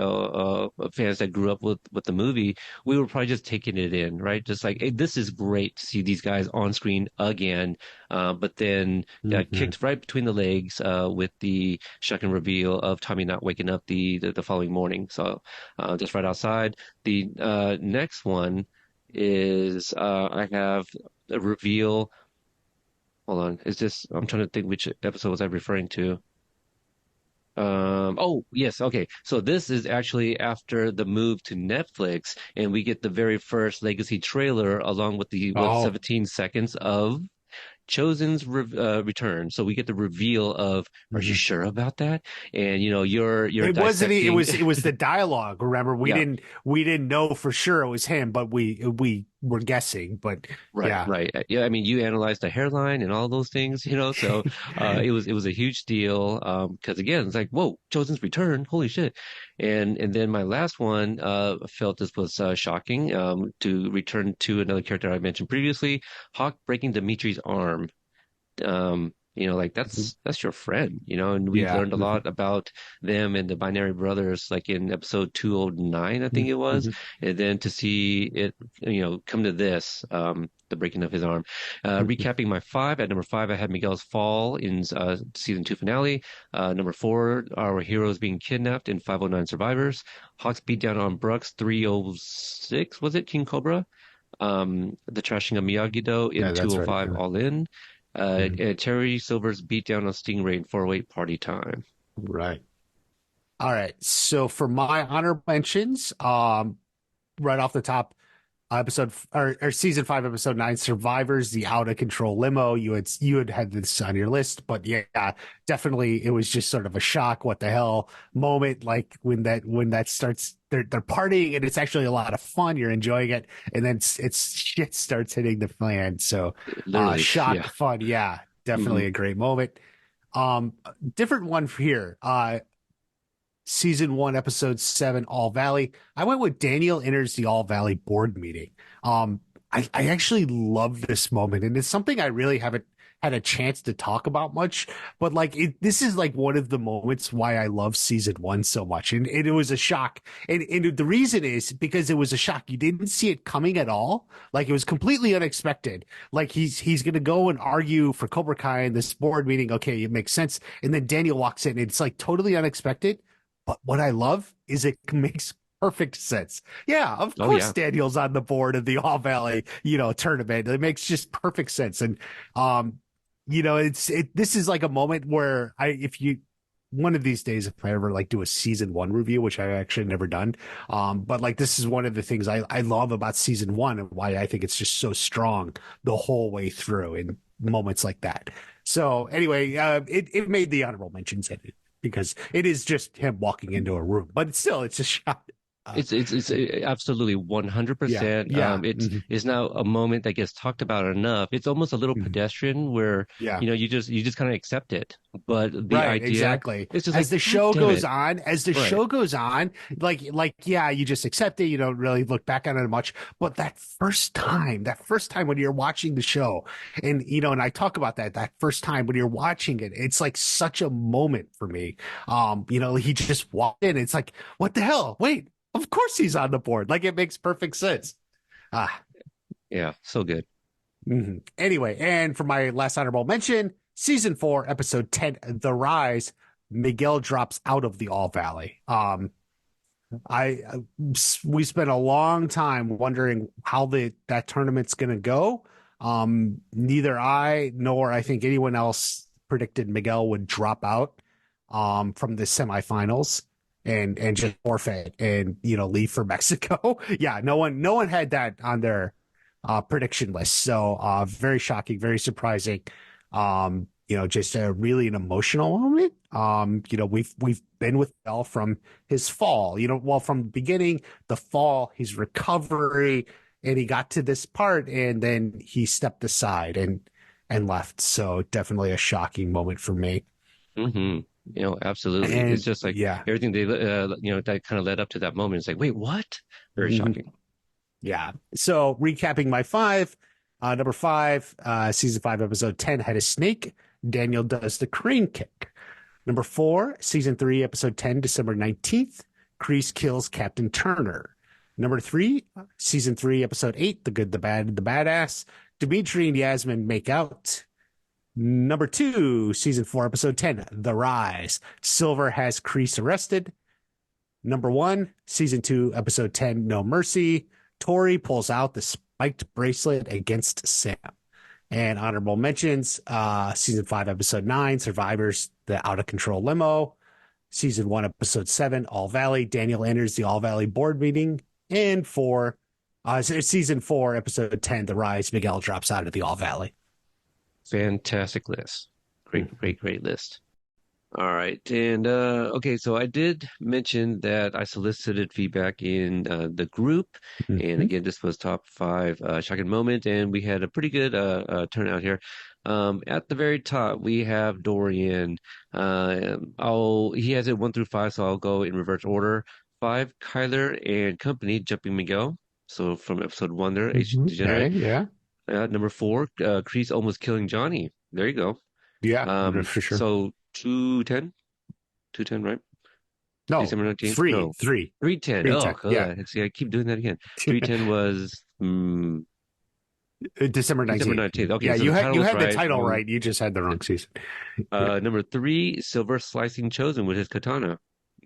Speaker 1: fans that grew up with the movie, we were probably just taking it in, right? Just like, hey, this is great to see these guys on screen again. But then
Speaker 2: Hmm.
Speaker 1: kicked right between the legs with the shocking reveal of Tommy not waking up the following morning. So just right outside. The next one is I have a reveal. Hold on, is this? I'm trying to think which episode was I referring to. Oh yes, okay. So this is actually after the move to Netflix, and we get the very first Legacy trailer along with the what
Speaker 2: Oh.
Speaker 1: 17 seconds of Chosen's return. So we get the reveal of, are you
Speaker 2: Mhm.
Speaker 1: sure about that? And you're
Speaker 2: It wasn't. It
Speaker 1: dissecting.
Speaker 2: was. It was the dialogue. Remember, we
Speaker 1: Yeah.
Speaker 2: didn't. We didn't know for sure it was him, but we were guessing. But
Speaker 1: Right,
Speaker 2: yeah.
Speaker 1: right. Yeah, I mean, you analyzed the hairline and all those things, so it was a huge deal. Because again, it's like, whoa, Chosen's return, holy shit. And then my last one felt this was shocking. To return to another character I mentioned previously, Hawk breaking Dimitri's arm. Like
Speaker 2: Mhm.
Speaker 1: that's your friend, and we
Speaker 2: Yeah.
Speaker 1: learned a
Speaker 2: Mhm.
Speaker 1: lot about them and the Binary Brothers, like in episode 209, I think it was.
Speaker 2: Mhm.
Speaker 1: And then to see it, come to this. the breaking of his arm. Recapping my five, at number five, I had Miguel's fall in season two finale. Number four, our heroes being kidnapped in 509 Survivors. Hawks beat down on Brooks 306, was it King Cobra? The trashing of Miyagi-Do in
Speaker 2: Yeah, that's right.
Speaker 1: 205
Speaker 2: Yeah.
Speaker 1: All In.
Speaker 2: Mhm.
Speaker 1: Terry Silver's beatdown on Stingray in 408 Party Time.
Speaker 2: Right. All right. So for my honor mentions, right off the top, episode or season five, episode nine, Survivors, the out of control limo. You had this on your list, but yeah, definitely it was just sort of a shock. What the hell moment? Like when that starts, they're partying and it's actually a lot of fun. You're enjoying it, and then it's shit starts hitting the fan. So,
Speaker 1: Literally,
Speaker 2: shock,
Speaker 1: yeah.
Speaker 2: fun, yeah,
Speaker 1: Hmm.
Speaker 2: definitely a great moment. Um, different one here. Season one, episode seven, All Valley. I went with Daniel enters the All Valley board meeting. Um, I actually love this moment, and it's something I really haven't had a chance to talk about much. But like, this is like one of the moments why I love season one so much, and it was a shock. And the reason is because it was a shock. You didn't see it coming at all. Like it was completely unexpected. Like he's gonna go and argue for Cobra Kai in this board meeting. Okay, it makes sense. And then Daniel walks in, and it's like totally unexpected, but what I love is it makes perfect sense. Yeah, of
Speaker 1: Oh,
Speaker 2: course
Speaker 1: yeah.
Speaker 2: Daniel's on the board of the All Valley, tournament. It makes just perfect sense. And um, this is like a moment where if you one of these days, if I ever like do a season one review, which I've actually never done, but like this is one of the things I love about season one and why I think it's just so strong the whole way through in moments like that. So anyway, it made the honorable mentions because it is just him walking into a room, but it's a shot. Uh,
Speaker 1: It's absolutely
Speaker 2: yeah,
Speaker 1: 100%.
Speaker 2: yeah,
Speaker 1: It's now a moment that gets talked about enough. It's almost a little
Speaker 2: mhm,
Speaker 1: pedestrian where,
Speaker 2: yeah.
Speaker 1: you just kind of accept it. But the
Speaker 2: Right,
Speaker 1: idea,
Speaker 2: exactly.
Speaker 1: it's just like, God damn it.
Speaker 2: As the
Speaker 1: Right.
Speaker 2: show goes on, like yeah, you just accept it. You don't really look back on it much. But that first time when you're watching the show, and and I talk about that first time when you're watching it, it's like such a moment for me. He just walked in. It's like, what the hell? Wait, of course he's on the board. Like it makes perfect sense. Ah,
Speaker 1: Yeah, so good.
Speaker 2: Anyway, and for my last honorable mention, season four, episode 10, The Rise, Miguel drops out of the All Valley. I we spent a long time wondering how that tournament's going to go. Neither I nor I think anyone else predicted Miguel would drop out from the semifinals and just forfeit and leave for Mexico. Yeah, no one had that on their prediction list. So very shocking, very surprising. Just a really an emotional moment. We've been with Bell from his fall, well, from the beginning, the fall, his recovery, and he got to this part and then he stepped aside and left. So definitely a shocking moment for me.
Speaker 1: Hmm. Absolutely. It's
Speaker 2: And
Speaker 1: just like
Speaker 2: yeah.
Speaker 1: everything that kind of led up to that moment. It's like, wait, what? Very
Speaker 2: Mhm.
Speaker 1: shocking.
Speaker 2: Yeah. So recapping my five, number five, season five, episode 10 had a snake. Daniel does the crane kick. Number four, season three, episode 10, December 19th, Kreese kills Captain Turner. Number three, season three, episode eight, The Good, the Bad, and the Badass, Dimitri and Yasmin make out. Number two, season four, episode 10, The Rise, Silver has Kreese arrested. Number one, season two, episode 10, No Mercy. Tori pulls out the spiked bracelet against Sam. And honorable mentions, season five, episode nine, Survivors, the out of control limo. Season one, episode seven, All Valley. Daniel enters the All Valley board meeting. And season four, episode 10, The Rise, Miguel drops out of the All Valley.
Speaker 1: Fantastic list. Great, great, great list. All right. And okay, so I did mention that I solicited feedback in the group. And
Speaker 2: Mm-hmm.
Speaker 1: again, this was top five shocking moment, and we had a pretty good turnout here. At the very top, we have Dorian. He has it one through five, so I'll go in reverse order. Five, Kyler and company, Jumping Miguel. So from episode one there, H
Speaker 2: Mm-hmm. Okay,
Speaker 1: Degenerate.
Speaker 2: yeah.
Speaker 1: Number four, Kreese almost killing Johnny. There you go.
Speaker 2: Yeah, for sure.
Speaker 1: So 210, 210, right?
Speaker 2: No,
Speaker 1: December 19th?
Speaker 2: three,
Speaker 1: No,
Speaker 2: three,
Speaker 1: 310.
Speaker 2: three,
Speaker 1: Oh,
Speaker 2: 10. Yeah.
Speaker 1: God. See, I keep doing that again. 310 was
Speaker 2: December
Speaker 1: December
Speaker 2: 19th.
Speaker 1: 19th. Okay,
Speaker 2: Yeah,
Speaker 1: so the title
Speaker 2: you
Speaker 1: was
Speaker 2: had the
Speaker 1: right.
Speaker 2: title right. You just had the wrong season. Yeah.
Speaker 1: Number three, Silver Slicing Chosen with his katana.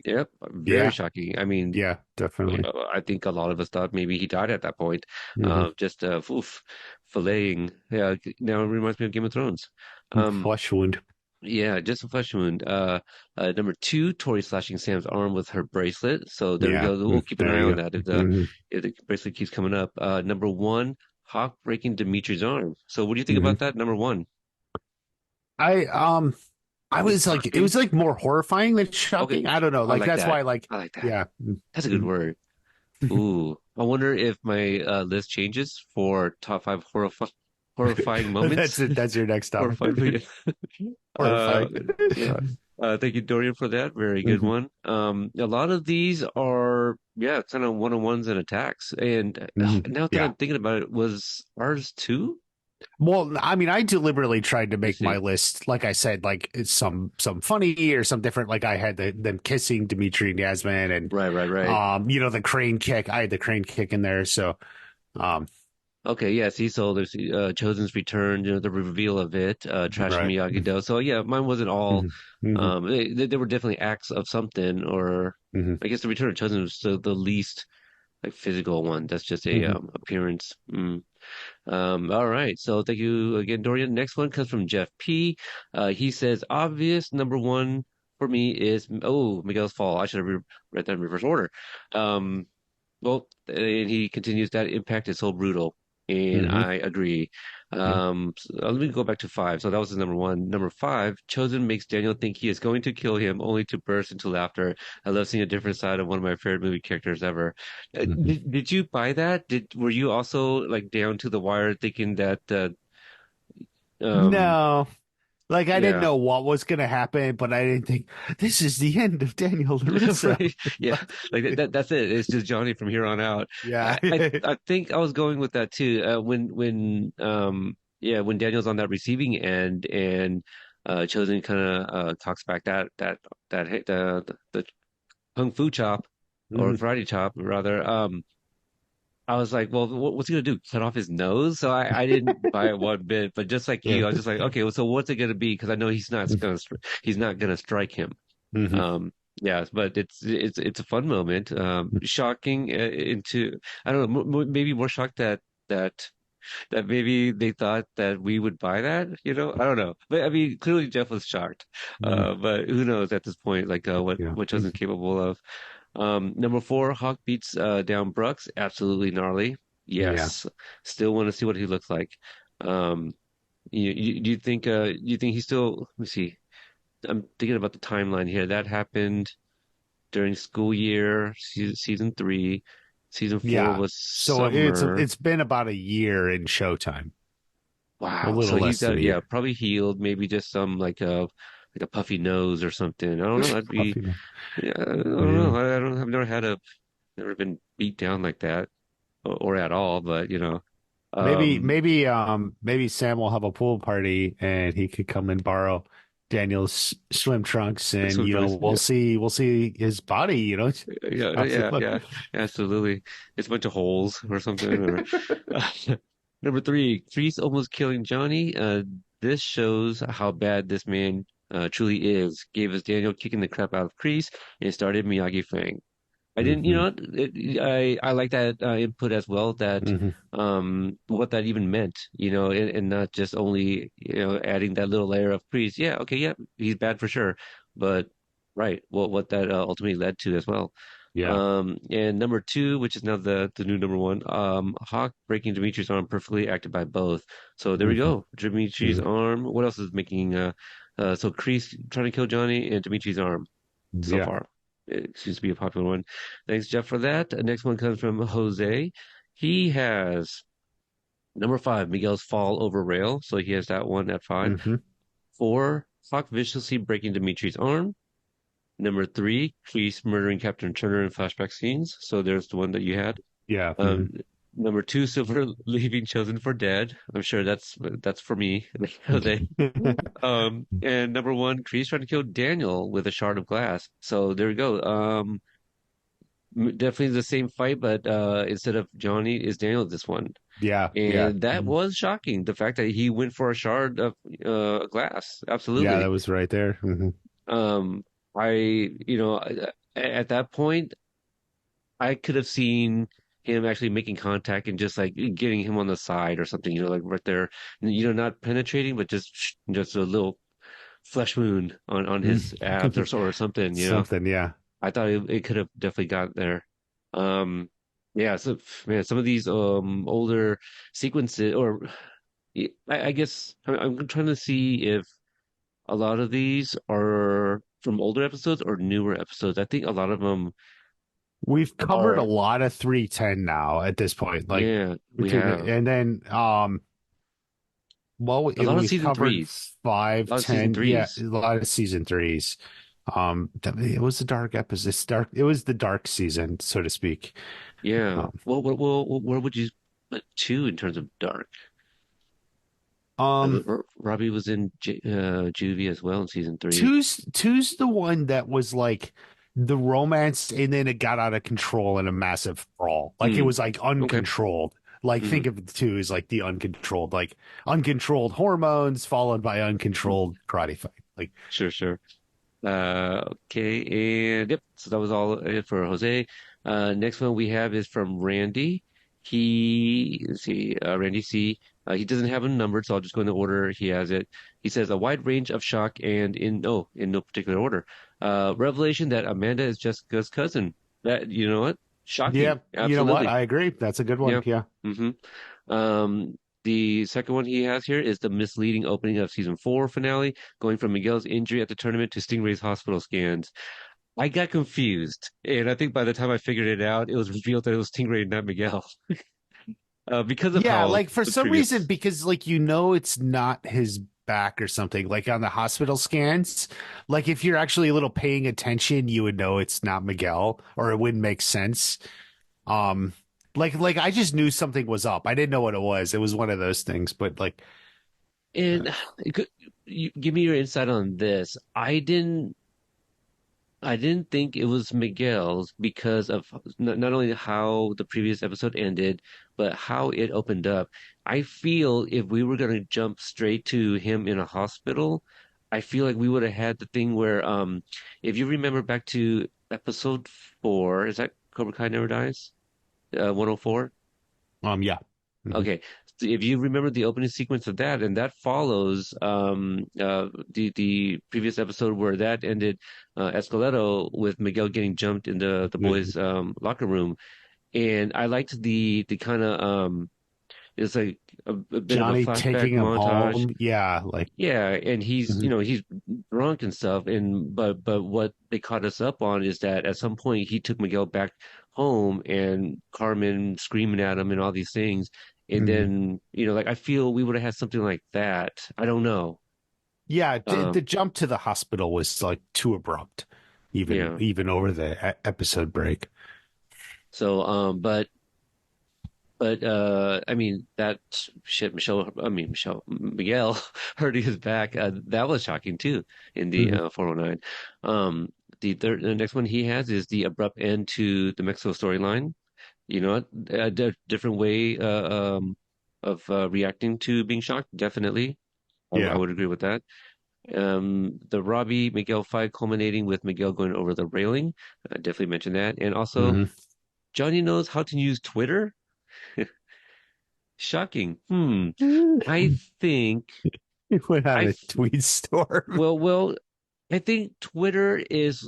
Speaker 1: Yep, very
Speaker 2: Yeah.
Speaker 1: shocking. I mean,
Speaker 2: Yeah, definitely.
Speaker 1: I think a lot of us thought maybe he died at that point.
Speaker 2: Hmm.
Speaker 1: Just oof, filleting. Yeah, now it reminds me of Game of Thrones. Um,
Speaker 2: Flesh wound.
Speaker 1: yeah, just a flesh wound. Number two, Tori slashing Sam's arm with her bracelet. So there we
Speaker 2: Yeah.
Speaker 1: go. We'll keep an
Speaker 2: There
Speaker 1: eye on
Speaker 2: you
Speaker 1: that
Speaker 2: go. Hmm.
Speaker 1: if the bracelet keeps coming up. Number one, Hawk breaking Dimitri's arm. So what do you think
Speaker 2: Hmm.
Speaker 1: about that? Number one,
Speaker 2: I I
Speaker 1: was it
Speaker 2: was like it
Speaker 1: shocking?
Speaker 2: was like more horrifying than
Speaker 1: Okay,
Speaker 2: shocking. I don't know.
Speaker 1: I
Speaker 2: Like
Speaker 1: like
Speaker 2: that's
Speaker 1: that.
Speaker 2: why like
Speaker 1: I like that.
Speaker 2: yeah.
Speaker 1: That's a good
Speaker 2: Mhm.
Speaker 1: word. Ooh, I wonder if my list changes for top five horrifying
Speaker 2: That's
Speaker 1: moments.
Speaker 2: it. That's your next topic.
Speaker 1: Horrifying. Uh,
Speaker 2: Horrifying.
Speaker 1: yeah. Thank you, Dorian, for that. Very good
Speaker 2: Hmm.
Speaker 1: one. A lot of these are, yeah, kind of one-on-ones and attacks. And
Speaker 2: Hmm.
Speaker 1: now that
Speaker 2: Yeah.
Speaker 1: I'm thinking about it, was ours too?
Speaker 2: Well, I mean, I deliberately tried to
Speaker 1: Let's
Speaker 2: make my
Speaker 1: see.
Speaker 2: list, like I said, like it's some funny or some different. Like I had them kissing Dimitri and Yasmin, and
Speaker 1: Right, right, right.
Speaker 2: the crane kick. I had the crane kick in there, so um,
Speaker 1: Okay, yeah, see, so there's Chosen's Return, the reveal of it, Trash and
Speaker 2: right.
Speaker 1: Miyagi-Do. So yeah, mine wasn't all.
Speaker 2: Hmm. Hmm.
Speaker 1: They were definitely acts of something, or
Speaker 2: Hmm.
Speaker 1: I guess the Return of Chosen was the least like physical one. That's just a
Speaker 2: Hmm.
Speaker 1: appearance. All right, so thank you again, Dorian. Next one comes from Jeff P. He says obvious number one for me is Miguel's Fall. I should have read that in reverse order. Um, well, and he continues that impact is so brutal, and
Speaker 2: Hmm.
Speaker 1: I agree. Let me go back to five. So that was his number one. Number five, Chosen makes Daniel think he is going to kill him, only to burst into laughter. I love seeing a different side of one of my favorite movie characters ever.
Speaker 2: Hmm.
Speaker 1: Did you buy that? Did were you also like down to the wire thinking that um
Speaker 2: No, like I didn't
Speaker 1: yeah.
Speaker 2: know what was going to happen, but I didn't think this is the end of Daniel Larusso.
Speaker 1: Right. Yeah.
Speaker 2: Like,
Speaker 1: Like that's it. It's just Johnny from here on out.
Speaker 2: yeah.
Speaker 1: I think I was going with that too. When Daniel's on that receiving end and Chosen kind of talks back the kung fu chop or
Speaker 2: Mhm.
Speaker 1: karate chop rather. I was like, well, what's he gonna do? Cut off his nose? So I didn't buy it one bit. But just like
Speaker 2: Yeah.
Speaker 1: you, I was just like, okay, well, so what's it gonna be? Because I know he's not gonna strike him.
Speaker 2: Hmm.
Speaker 1: Um, yeah, but it's a fun moment. Shocking into I don't know, maybe more shocked that that maybe they thought that we would buy that. I don't know. But I mean, clearly Jeff was shocked.
Speaker 2: Hmm.
Speaker 1: But who knows at this point, like
Speaker 2: Yeah.
Speaker 1: what Chosen's capable of. Number four, Hawk beats down Brooks. Absolutely gnarly.
Speaker 2: Yeah.
Speaker 1: Yes, still want to see what he looks like. Um, do you think he's still? Let me see. I'm thinking about the timeline here. That happened during school year, season three. Season four
Speaker 2: Yeah.
Speaker 1: was
Speaker 2: So
Speaker 1: summer.
Speaker 2: it's been about a year in Showtime. A
Speaker 1: Wow. So
Speaker 2: little
Speaker 1: he's
Speaker 2: less than a
Speaker 1: yeah,
Speaker 2: year.
Speaker 1: probably healed, maybe just some like a puffy nose or something. I don't know. That'd be
Speaker 2: Puffy.
Speaker 1: yeah, I don't
Speaker 2: Yeah.
Speaker 1: know. I've never been beat down like that or at all, but um
Speaker 2: Maybe Sam will have a pool party and he could come and borrow Daniel's swim trunks and
Speaker 1: sometimes yeah.
Speaker 2: we'll see his body,
Speaker 1: Yeah,
Speaker 2: how he
Speaker 1: yeah,
Speaker 2: look.
Speaker 1: yeah, absolutely. It's a bunch of holes or something. Or number three, Kreese almost killing Johnny. This shows how bad this man truly is. Gave us Daniel kicking the crap out of Kreese and started Miyagi Fang. I didn't,
Speaker 2: Hmm.
Speaker 1: I like that input as well. That
Speaker 2: Hmm.
Speaker 1: what that even meant, and not just only adding that little layer of Kreese. Yeah, okay, yeah, he's bad for sure, but right, what that ultimately led to as well.
Speaker 2: Yeah.
Speaker 1: And number two, which is now the new number one, Hawk breaking Dimitri's arm perfectly acted by both. So there we
Speaker 2: Hmm.
Speaker 1: go. Dimitri's
Speaker 2: Hmm.
Speaker 1: arm. What else is making so Kreese trying to kill Johnny and Dimitri's arm so
Speaker 2: Yeah.
Speaker 1: far. It seems to be a popular one. Thanks, Jeff, for that. Next one comes from Jose. He has number five, Miguel's fall over rail. So he has that one at five.
Speaker 2: Hmm.
Speaker 1: Four, Hawk viciously breaking Dimitri's arm. Number three, Kreese murdering Captain Turner in flashback scenes. So there's the one that you had.
Speaker 2: Yeah. Hmm.
Speaker 1: Um, Number two, Silver leaving Chosen for dead. I'm sure that's for me, Jose. And number one, Kreese trying to kill Daniel with a shard of glass. So there we go. Definitely the same fight, but instead of Johnny, is Daniel this one.
Speaker 2: Yeah, yeah.
Speaker 1: And that
Speaker 2: Mhm.
Speaker 1: was shocking. The fact that he went for a shard of glass.
Speaker 2: Yeah, that
Speaker 1: Absolutely.
Speaker 2: was right there.
Speaker 1: Um, at that point, I could have seen him actually making contact and just like getting him on the side or something, like right there, not penetrating, but just a little flesh wound on his abs
Speaker 2: Mhm.
Speaker 1: or something.
Speaker 2: Something, yeah.
Speaker 1: I thought it could have definitely got there. Um, yeah, so man, some of these older sequences, or I guess I'm trying to see if a lot of these are from older episodes or newer episodes. I think a lot of them
Speaker 2: We've covered a
Speaker 1: are,
Speaker 2: lot of 310 now at this point. Like
Speaker 1: yeah, we
Speaker 2: between
Speaker 1: have
Speaker 2: and then well
Speaker 1: a lot of
Speaker 2: we've
Speaker 1: season
Speaker 2: covered
Speaker 1: threes, a
Speaker 2: five,
Speaker 1: lot of season
Speaker 2: 10, yeah, a
Speaker 1: threes.
Speaker 2: lot of season threes. It was a dark episode. It's dark. It was the dark season, so to speak.
Speaker 1: Yeah.
Speaker 2: Um,
Speaker 1: Well, where would you put two in terms of dark?
Speaker 2: um
Speaker 1: Robbie was in Juvie as well in season three.
Speaker 2: two's the one that was like the romance, and then it got out of control in a massive brawl. Like it
Speaker 1: Hmm.
Speaker 2: was like
Speaker 1: Okay.
Speaker 2: uncontrolled. Like
Speaker 1: Hmm.
Speaker 2: think of the two as like the uncontrolled, like uncontrolled hormones followed by uncontrolled karate fight. Like
Speaker 1: Sure, sure. Okay, and yep, so that was all it for Jose. Next one we have is from Randy. Let's see, Randy C. He doesn't have them numbered, so I'll just go in the order he has it. He says a wide range of shock and in no particular order. Revelation that Amanda is Jessica's cousin. That, you know what?
Speaker 2: yeah,
Speaker 1: Shocking.
Speaker 2: you know what?
Speaker 1: Absolutely.
Speaker 2: I agree. That's a good one.
Speaker 1: Yeah.
Speaker 2: Yeah.
Speaker 1: hmm the second one he has here is the misleading opening of season four finale, going from Miguel's injury at the tournament to Stingray's hospital scans. I got confused, and I think by the time I figured it out, it was revealed that it was Stingray, not Miguel, because of
Speaker 2: Yeah,
Speaker 1: how
Speaker 2: like for
Speaker 1: the
Speaker 2: some reason,
Speaker 1: previous.
Speaker 2: because like it's not his back or something, like on the hospital scans. Like if you're actually a little paying attention, you would know it's not Miguel, or it wouldn't make sense. Um, like I just knew something was up. I didn't know what it was. It was one of those things, but like
Speaker 1: And you give me your insight on this. I didn't think it was Miguel's because of not only how the previous episode ended, but how it opened up. I feel if we were going to jump straight to him in a hospital, I feel like we would have had the thing where, if you remember back to episode four, is that Cobra Kai Never Dies? 104?
Speaker 2: yeah. Mhm.
Speaker 1: Okay. So if you remember the opening sequence of that, and that follows the previous episode where that ended, Escaleto with Miguel getting jumped in the boys' locker room, and I liked the kind of it's like a bit of a
Speaker 2: Johnny
Speaker 1: flashback
Speaker 2: taking him
Speaker 1: montage.
Speaker 2: home. Yeah, like
Speaker 1: Yeah, and he's
Speaker 2: mhm.
Speaker 1: he's drunk and stuff, and but what they caught us up on is that at some point he took Miguel back home, and Carmen screaming at him and all these things, and
Speaker 2: Mhm.
Speaker 1: then like I feel we would have had something like that. I don't know.
Speaker 2: Yeah,
Speaker 1: Um,
Speaker 2: the jump to the hospital was like too abrupt,
Speaker 1: yeah.
Speaker 2: even over the episode break.
Speaker 1: So but I mean that shit, Michelle Miguel hurting his back. That was shocking too in the
Speaker 2: Mhm.
Speaker 1: 409. The next one he has is the abrupt end to the Mexico storyline. You know what? Different way of reacting to being shocked. Definitely, I
Speaker 2: Yeah.
Speaker 1: would agree with that. The Robbie Miguel fight culminating with Miguel going over the railing. I definitely mentioned that, and also
Speaker 2: hmm
Speaker 1: Johnny knows how to use Twitter. Shocking. I think
Speaker 2: He went on
Speaker 1: I
Speaker 2: a
Speaker 1: f-
Speaker 2: tweet storm.
Speaker 1: well, I think Twitter is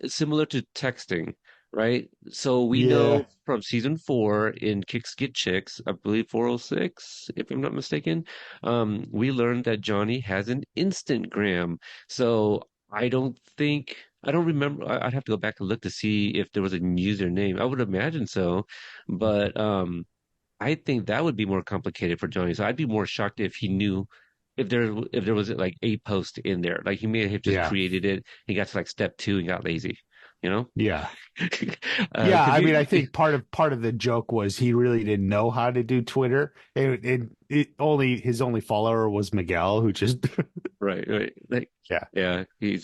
Speaker 1: similar to texting, right? So we
Speaker 2: Yeah.
Speaker 1: know from season four in Kicks Get Chicks, I believe 406, if I'm not mistaken, we learned that Johnny has an Instagram. So I don't remember. I'd have to go back and look to see if there was a username. I would imagine so, but I think that would be more complicated for Johnny. So I'd be more shocked if he knew if there was like a post in there. Like he may have just
Speaker 2: Yeah.
Speaker 1: created it. He got to like step two and got lazy, you know?
Speaker 2: Yeah. Yeah.
Speaker 1: Because
Speaker 2: I mean, I
Speaker 1: he
Speaker 2: think part of the joke was he really didn't know how to do Twitter. And only his only follower was Miguel, who just
Speaker 1: Right, right. Like,
Speaker 2: yeah,
Speaker 1: yeah, he's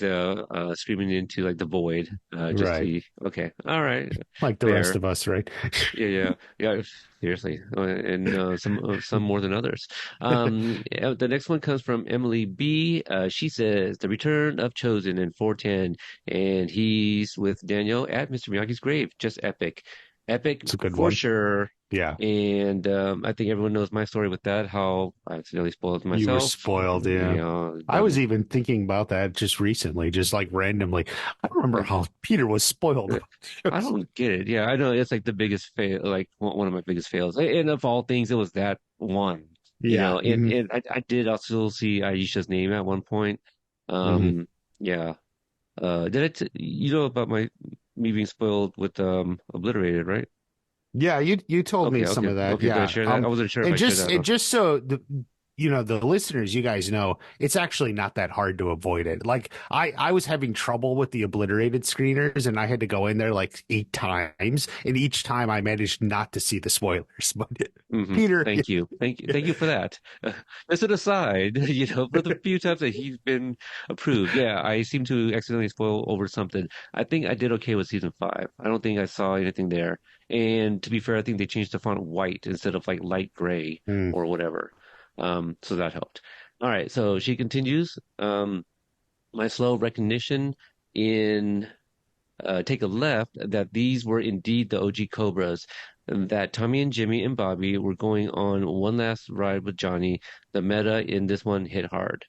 Speaker 1: screaming into like the void. Just
Speaker 2: right,
Speaker 1: he. Okay, all right,
Speaker 2: like the rest
Speaker 1: fair.
Speaker 2: of us, right?
Speaker 1: Yeah, yeah, yeah. Seriously, and some more than others. Yeah, the next one comes from Emily B. She says the return of Chosen in 410, and he's with Daniel at Mr. Miyagi's grave. Just epic, epic
Speaker 2: It's a good
Speaker 1: for
Speaker 2: one.
Speaker 1: sure.
Speaker 2: Yeah,
Speaker 1: And I think everyone knows my story with that. How I accidentally spoiled
Speaker 2: you were
Speaker 1: myself.
Speaker 2: spoiled.
Speaker 1: You
Speaker 2: Yeah,
Speaker 1: know,
Speaker 2: I was
Speaker 1: done.
Speaker 2: even thinking about that just recently, just like randomly. I remember how Peter was spoiled.
Speaker 1: I don't get it. Yeah, I know it's like the biggest fail, like one of my biggest fails. And of all things, it was that one,
Speaker 2: Yeah.
Speaker 1: and I did also see Aisha's name at one point.
Speaker 2: Hmm.
Speaker 1: Yeah. Did I t you know about me being spoiled with Obliterated, right?
Speaker 2: Yeah, you told me
Speaker 1: Okay,
Speaker 2: some
Speaker 1: okay,
Speaker 2: of that.
Speaker 1: okay. Did I
Speaker 2: Yeah.
Speaker 1: share that? I wasn't sure if I shared that.
Speaker 2: And just so the listeners, you guys know, it's actually not that hard to avoid it. Like I was having trouble with the obliterated screeners and I had to go in there like 8 times, and each time I managed not to see the spoilers. But Peter,
Speaker 1: Thank you for that. As an aside, for the few times that he's been approved, yeah, I seem to accidentally spoil over something. I think I did okay with season 5. I don't think I saw anything there. And to be fair, I think they changed the font white instead of like light gray
Speaker 2: mm,
Speaker 1: or whatever. So that helped. All right, so she continues. My slow recognition in take a left that these were indeed the OG Cobras, and that Tommy and Jimmy and Bobby were going on one last ride with Johnny. The meta in this one hit hard.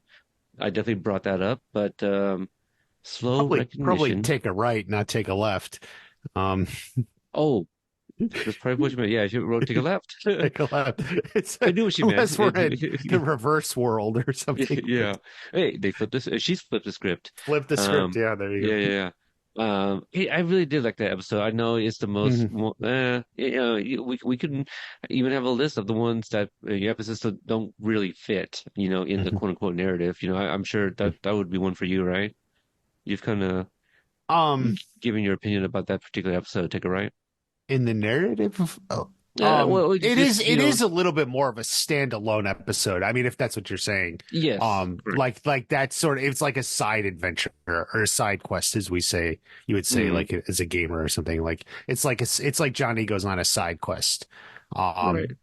Speaker 1: I definitely brought that up, but slow
Speaker 2: probably
Speaker 1: recognition.
Speaker 2: take a right, not take a left. Um,
Speaker 1: Oh, that's probably what you meant. Yeah, she wrote take a left.
Speaker 2: take a left. It's
Speaker 1: I knew what she meant.
Speaker 2: unless we're in the reverse world or something.
Speaker 1: Yeah. Hey, they flipped this. She's flipped the script.
Speaker 2: Flip the script.
Speaker 1: Um,
Speaker 2: Yeah, there
Speaker 1: yeah,
Speaker 2: you
Speaker 1: yeah, yeah. Hey, I really did like that episode. I know it's the
Speaker 2: go.
Speaker 1: we couldn't even have a list of the ones that episodes that don't really fit, in the quote unquote narrative. I'm sure that would be one for you, right? You've kind of
Speaker 2: Um,
Speaker 1: given your opinion about that particular episode. Take a right.
Speaker 2: in the narrative,
Speaker 1: Well,
Speaker 2: it is
Speaker 1: just
Speaker 2: it is a little bit more of a standalone episode. I mean, if that's what you're saying,
Speaker 1: yes, correct.
Speaker 2: like that sort of, it's like a side adventure or a side quest, as we say, you would say,
Speaker 1: Hmm.
Speaker 2: like as a gamer or something. Like it's like Johnny goes on a side quest.
Speaker 1: Right.
Speaker 2: Um,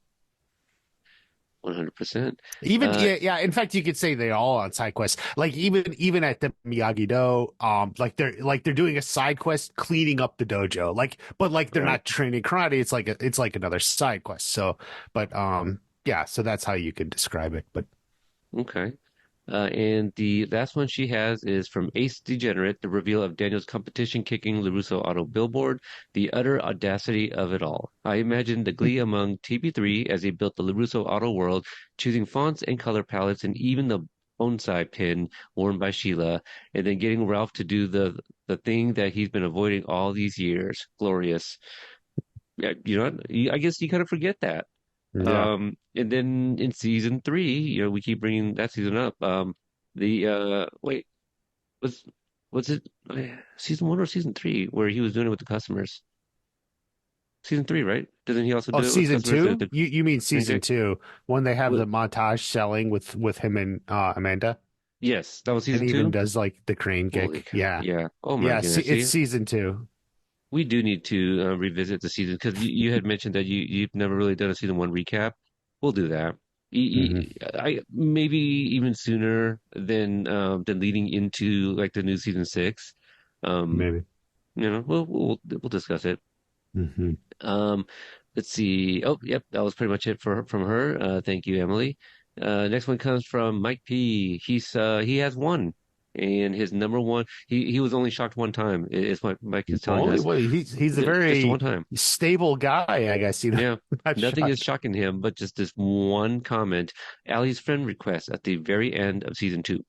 Speaker 1: 100%.
Speaker 2: Even
Speaker 1: Uh,
Speaker 2: yeah. In fact, you could say they all on side quests. Like even at the Miyagi-Do, like they're doing a side quest cleaning up the dojo. Like, but like they're
Speaker 1: right.
Speaker 2: not training karate. It's like another side quest. So, but yeah. So that's how you could describe it. But
Speaker 1: Okay. And the last one she has is from Ace Degenerate, the reveal of Daniel's competition kicking LaRusso auto billboard, the utter audacity of it all. I imagine the glee among TB3 as they built the LaRusso auto world, choosing fonts and color palettes and even the bonsai pin worn by Sheila, and then getting Ralph to do the thing that he's been avoiding all these years. Glorious. Yeah, I guess you kind of forget that.
Speaker 2: yeah.
Speaker 1: And then in season 3, we keep bringing that season up. The wait, was was it season 1 or season 3 where he was doing it with the customers? Season 3, right? Doesn't he also
Speaker 2: Oh,
Speaker 1: do it with
Speaker 2: season
Speaker 1: customers?
Speaker 2: two?
Speaker 1: The
Speaker 2: You mean
Speaker 1: green
Speaker 2: season
Speaker 1: cake?
Speaker 2: two when they have
Speaker 1: What?
Speaker 2: the montage selling with him and Amanda,
Speaker 1: Yes, that was
Speaker 2: and
Speaker 1: season
Speaker 2: even
Speaker 1: 2.
Speaker 2: does like the crane
Speaker 1: Holy
Speaker 2: kick.
Speaker 1: cow!
Speaker 2: Yeah,
Speaker 1: Yeah. Oh my
Speaker 2: yeah.
Speaker 1: goodness.
Speaker 2: It's
Speaker 1: See,
Speaker 2: season two.
Speaker 1: we do need to revisit the season because you had mentioned that you've never really done a season 1 recap. We'll do that.
Speaker 2: Hmm.
Speaker 1: I maybe even sooner than leading into like the new season 6. Um,
Speaker 2: Maybe.
Speaker 1: we'll discuss it.
Speaker 2: Hmm.
Speaker 1: Um, let's see. Oh, yep, that was pretty much it from her. Thank you, Emily. Next one comes from Mike P. He has one, and his number one. He was only shocked one time. Is what Mike is telling
Speaker 2: Only
Speaker 1: us.
Speaker 2: way he's a
Speaker 1: Just the
Speaker 2: very
Speaker 1: one time.
Speaker 2: stable guy, I guess.
Speaker 1: Yeah,
Speaker 2: Not
Speaker 1: nothing is
Speaker 2: shocked.
Speaker 1: shocking him, but just this one comment. Allie's friend request at the very end of season 2.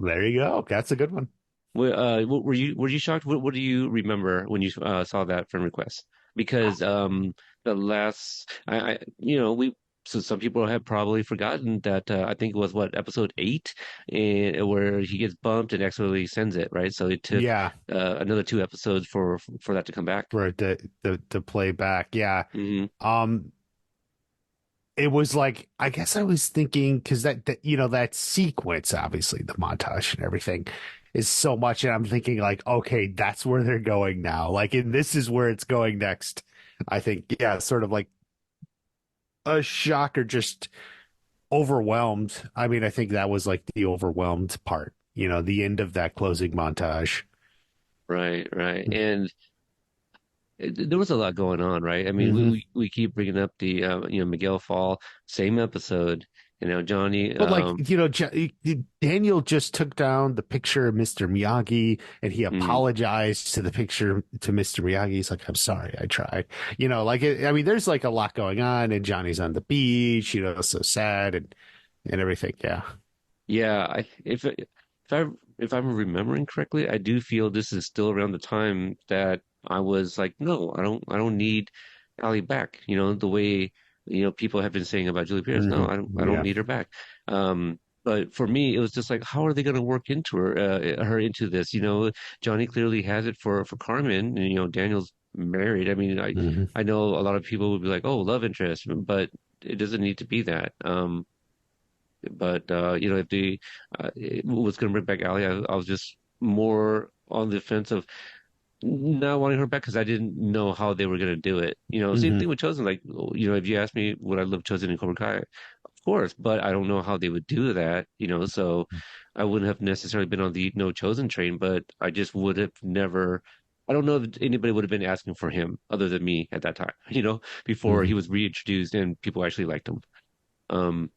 Speaker 2: There you go. That's a good one.
Speaker 1: Were you shocked? What do you remember when you saw that friend request? Because the last we so some people have probably forgotten that I think it was what episode 8 and where he gets bumped and actually sends it, right? So it took
Speaker 2: Yeah,
Speaker 1: another 2 episodes for that to come back.
Speaker 2: for it to play back. Yeah.
Speaker 1: Hmm.
Speaker 2: Um, it was like, I guess I was thinking because that that sequence, obviously the montage and everything is so much, and I'm thinking like, okay, that's where they're going now. Like, and this is where it's going next. I think, yeah, sort of like a shock or just overwhelmed. I mean, I think that was like the overwhelmed part. The end of that closing montage.
Speaker 1: Right, right. And there was a lot going on, right? I mean, we
Speaker 2: Hmm.
Speaker 1: we keep bringing up the Miguel Fall, same episode. Johnny.
Speaker 2: But like, Daniel just took down the picture of Mr. Miyagi and he
Speaker 1: Mm,
Speaker 2: apologized to the picture to Mr. Miyagi. He's like, I'm sorry, I tried. Like I mean, there's like a lot going on and Johnny's on the beach, so sad and everything. Yeah.
Speaker 1: yeah, I if I'm remembering correctly, I do feel this is still around the time that I was like, no, I don't need Allie back. The way people have been saying about Julie Pierce. No,
Speaker 2: Hmm.
Speaker 1: I don't
Speaker 2: Yeah.
Speaker 1: need her back. But for me, it was just like, how are they going to work into her into this? Johnny clearly has it for Carmen, and Daniel's married. I mean,
Speaker 2: Hmm.
Speaker 1: I know a lot of people would be like, oh, love interest, but it doesn't need to be that. But if they was going to bring back Allie, I was just more on the fence of not wanting her back because I didn't know how they were going to do it. Same
Speaker 2: Hmm.
Speaker 1: thing with Chosen. Like, if you ask me would I love Chosen in Cobra Kai, of course, but I don't know how they would do that. So I wouldn't have necessarily been on the no Chosen train, but I just would have never. I don't know if anybody would have been asking for him other than me at that time. Before he
Speaker 2: Hmm.
Speaker 1: was reintroduced and people actually liked him. Um,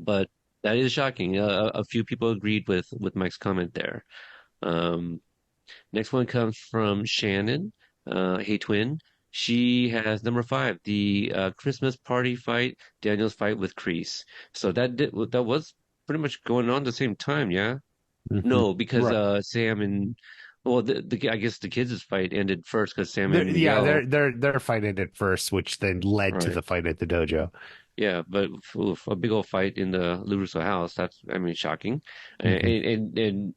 Speaker 1: but that is shocking. A few people agreed with Mike's comment there. Um, Next one comes from Shannon. Hey twin. She has number five, the Christmas party fight, Daniel's fight with Kreese. So that was pretty much going on at the same time, yeah?
Speaker 2: Hmm.
Speaker 1: No, because
Speaker 2: Right.
Speaker 1: Sam and well, I guess the kids' fight ended first because Sam and
Speaker 2: Yeah,
Speaker 1: Miguel,
Speaker 2: they're fighting at first, which then led to
Speaker 1: right?
Speaker 2: the fight at the dojo.
Speaker 1: Yeah, but oof, a big old fight in the LaRusso house. That's, I mean, shocking. And,
Speaker 2: Hmm.
Speaker 1: and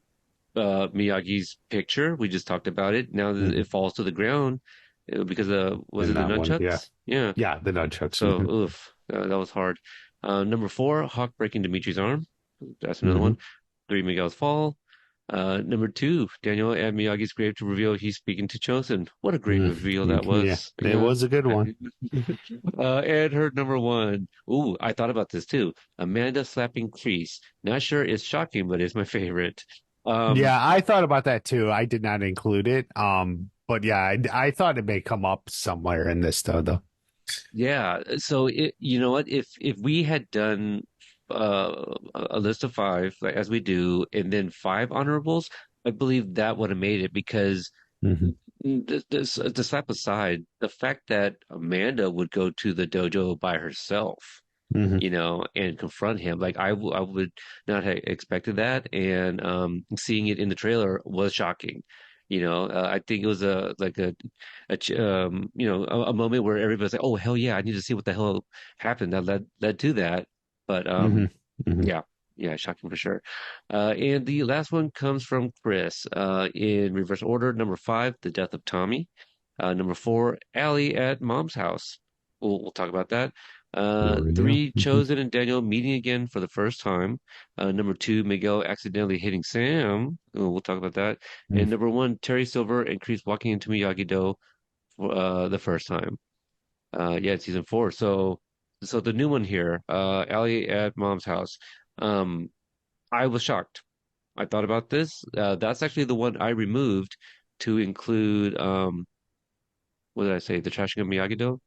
Speaker 1: Miyagi's picture, we just talked about it. Now that it
Speaker 2: Hmm.
Speaker 1: falls to the ground because was it
Speaker 2: In
Speaker 1: the
Speaker 2: that one, yeah.
Speaker 1: nunchucks? Yeah.
Speaker 2: Yeah, the nunchucks.
Speaker 1: So,
Speaker 2: Hmm.
Speaker 1: oof, that was hard. Number four, Hawk breaking Dimitri's arm. That's another
Speaker 2: Hmm.
Speaker 1: one. Three, Miguel's fall. Number two, Daniel at Miyagi's grave to reveal he's speaking to Chosen. What a great reveal that
Speaker 2: Yeah,
Speaker 1: was.
Speaker 2: it
Speaker 1: Yeah.
Speaker 2: was a good one.
Speaker 1: And her number one. Ooh, I thought about this too. Amanda slapping Kreese. Not sure it's shocking, but it's my favorite. Um,
Speaker 2: Yeah, I thought about that too. I did not include it. But yeah, I thought it may come up somewhere in this though.
Speaker 1: yeah. So you know what? If we had done a list of five, like as we do, and then five honorables, I believe that would have made it because
Speaker 2: Hmm.
Speaker 1: to slap aside, the fact that Amanda would go to the dojo by herself,
Speaker 2: Hmm.
Speaker 1: and confront him. Like I would not have expected that, and seeing it in the trailer was shocking. I think it was a moment where everybody's like, "Oh hell yeah, I need to see what the hell happened that led to that." But
Speaker 2: Hmm. Hmm.
Speaker 1: yeah, yeah, shocking for sure. And the last one comes from Chris. In reverse order, number five, the death of Tommy. Number four, Allie at Mom's house. We'll talk about that.
Speaker 2: There we go.
Speaker 1: Three, Chosen and Daniel meeting again for the first time. Number two, Miguel accidentally hitting Sam. We'll talk about that. And number one, Terry Silver and Kreese walking into Miyagi-Do for the first time. Yeah, it's season four. So the new one here, Allie at Mom's house. Um, I was shocked. I thought about this. That's actually the one I removed to include what did I say? The trashing of Miyagi-Do?
Speaker 2: To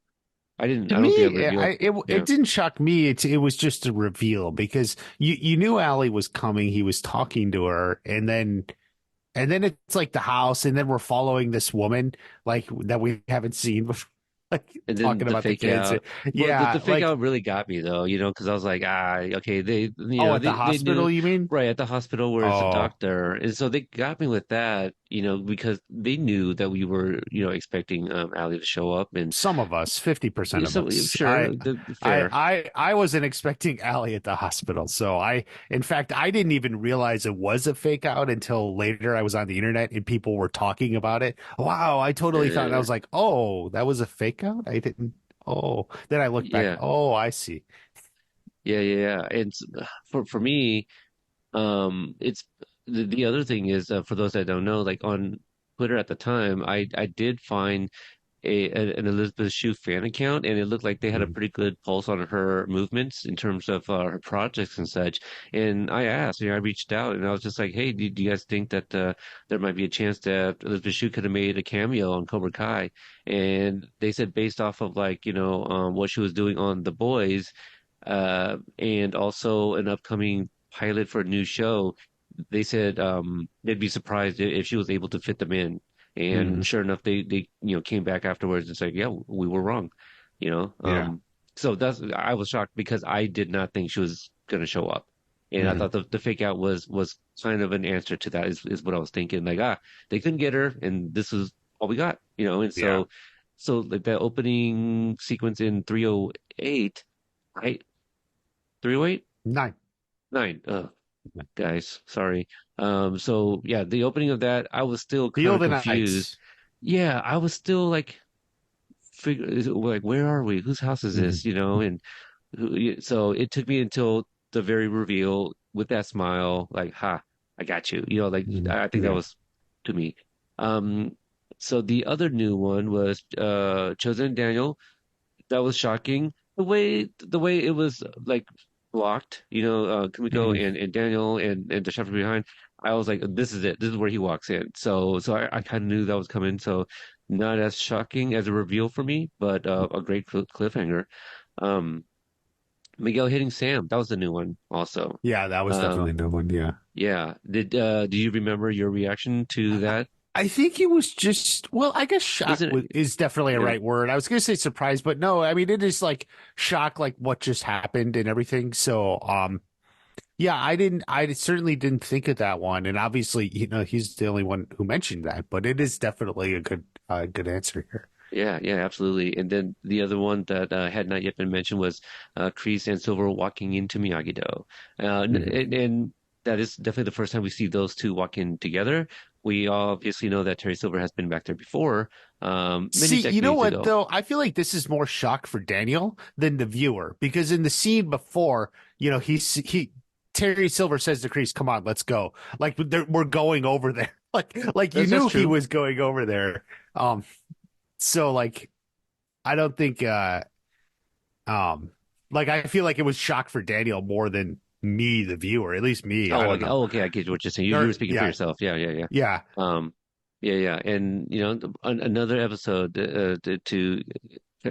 Speaker 1: I don't think I
Speaker 2: me,
Speaker 1: revealed.
Speaker 2: it
Speaker 1: Yeah.
Speaker 2: didn't shock me. It was just a reveal because you knew Allie was coming. He was talking to her, and then it's like the house, and then we're following this woman like that we haven't seen before, like
Speaker 1: And then
Speaker 2: talking
Speaker 1: the
Speaker 2: about the
Speaker 1: fake
Speaker 2: kids.
Speaker 1: out. Well, the
Speaker 2: Yeah,
Speaker 1: fake
Speaker 2: like
Speaker 1: out really got me though, because I was like, okay,
Speaker 2: oh, at the
Speaker 1: they knew
Speaker 2: hospital, you mean?
Speaker 1: right at the hospital where it's a
Speaker 2: Oh,
Speaker 1: doctor, and so they got me with that, because they knew that we were, expecting Ali to show up, and
Speaker 2: some of us, 50% of
Speaker 1: so
Speaker 2: us.
Speaker 1: sure, fair.
Speaker 2: I wasn't expecting Allie at the hospital. So in fact, I didn't even realize it was a fake out until later. I was on the internet and people were talking about it. Wow, I totally thought, and I
Speaker 1: Uh,
Speaker 2: was like, oh, that was a fake out. I didn't. Oh, then I look back.
Speaker 1: Yeah,
Speaker 2: Oh, I see.
Speaker 1: yeah. And for me, it's the other thing is for those that don't know, like on Twitter at the time, I did find an Elizabeth Shue fan account, and it looked like they had a
Speaker 2: Mm,
Speaker 1: pretty good pulse on her movements in terms of her projects and such. And I asked, I reached out, and I was just like, "Hey, do you guys think that there might be a chance that Elizabeth Shue could have made a cameo on Cobra Kai?" And they said based off of like what she was doing on The Boys, and also an upcoming pilot for a new show, they said they'd be surprised if she was able to fit them in. And
Speaker 2: mm,
Speaker 1: sure enough, they came back afterwards and said, "Yeah, we were wrong," you know.
Speaker 2: yeah.
Speaker 1: So that's I was shocked because I did not think she was going to show up, and I thought
Speaker 2: Mm,
Speaker 1: the fake out was kind of an answer to that is what I was thinking. Like they couldn't get her, and this is all we got, you know. And
Speaker 2: yeah.
Speaker 1: so like that opening sequence in 308, right? 308?
Speaker 2: Nine.
Speaker 1: 9. Guys, sorry. So yeah, the opening of that, I was still kind of
Speaker 2: Field and
Speaker 1: confused.
Speaker 2: Nights.
Speaker 1: Yeah, I was still like like where are we? Whose house is
Speaker 2: Mm,
Speaker 1: this? And so it took me until the very reveal with that smile, like, ha, I got you. Like I think that
Speaker 2: yeah.
Speaker 1: was to me. Um, so the other new one was Chosen and Daniel. That was shocking. The way it was like blocked, Kumiko
Speaker 2: Mm,
Speaker 1: and Daniel and the chef from behind. I was like, this is it. This is where he walks in. So I kind of knew that was coming. So not as shocking as a reveal for me, but a great cliffhanger. Um, Miguel hitting Sam. That was the new one also.
Speaker 2: yeah, that was definitely
Speaker 1: Um,
Speaker 2: a good one. Yeah.
Speaker 1: yeah. Do you remember your reaction to that?
Speaker 2: I think it was just, well, I guess shock
Speaker 1: Wasn't it?
Speaker 2: is definitely a
Speaker 1: Yeah.
Speaker 2: right word. I was going to say surprise, but no, I mean, it is like shock, like what just happened and everything. So, yeah, I certainly didn't think of that one. And obviously, he's the only one who mentioned that, but it is definitely a good answer here.
Speaker 1: Yeah, absolutely. And then the other one that had not yet been mentioned was Kreese and Silver walking into Miyagi-Do.
Speaker 2: Mhm.
Speaker 1: And that is definitely the first time we see those two walk in together. We obviously know that Terry Silver has been back there before, many
Speaker 2: See, you know
Speaker 1: decades
Speaker 2: what
Speaker 1: ago.
Speaker 2: though? I feel like this is more shock for Daniel than the viewer because in the scene before, he Terry Silver says to Kreese, "Come on, let's go." Like we're going over there. Like you
Speaker 1: That's
Speaker 2: knew he
Speaker 1: true.
Speaker 2: was going over there. Um, so like I don't think um like I feel like it was shock for Daniel more than me, the viewer. At least me. I
Speaker 1: Oh,
Speaker 2: don't
Speaker 1: okay.
Speaker 2: know.
Speaker 1: Oh, okay. I get what you're saying. You were
Speaker 2: Or
Speaker 1: speaking for
Speaker 2: yeah,
Speaker 1: yourself. Yeah.
Speaker 2: yeah,
Speaker 1: Um, yeah. And another episode to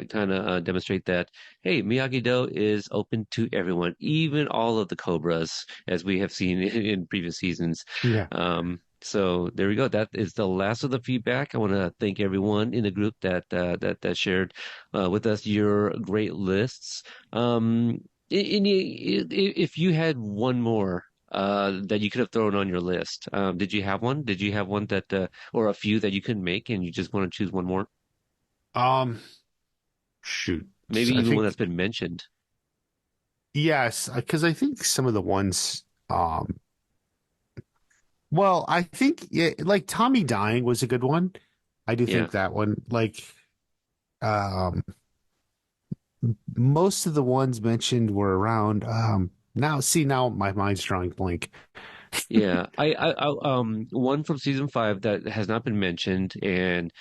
Speaker 1: kind of demonstrate that, hey, Miyagi-Do is open to everyone, even all of the Cobras, as we have seen in previous seasons.
Speaker 2: yeah.
Speaker 1: So there we go. That is the last of the feedback. I want to thank everyone in the group that shared with us your great lists. If you had one more that you could have thrown on your list, did you have one? Did you have one that or a few that you couldn't make and you just want to choose one more?
Speaker 2: Um, Shoot.
Speaker 1: Maybe
Speaker 2: I
Speaker 1: even one that's
Speaker 2: think
Speaker 1: been mentioned.
Speaker 2: yes, because I think some of the ones, well, I think yeah, like Tommy dying was a good one. I do
Speaker 1: Yeah.
Speaker 2: think that one. Like, um, most of the ones mentioned were around. Now my mind's drawing blank.
Speaker 1: Yeah. One from season 5 that has not been mentioned, and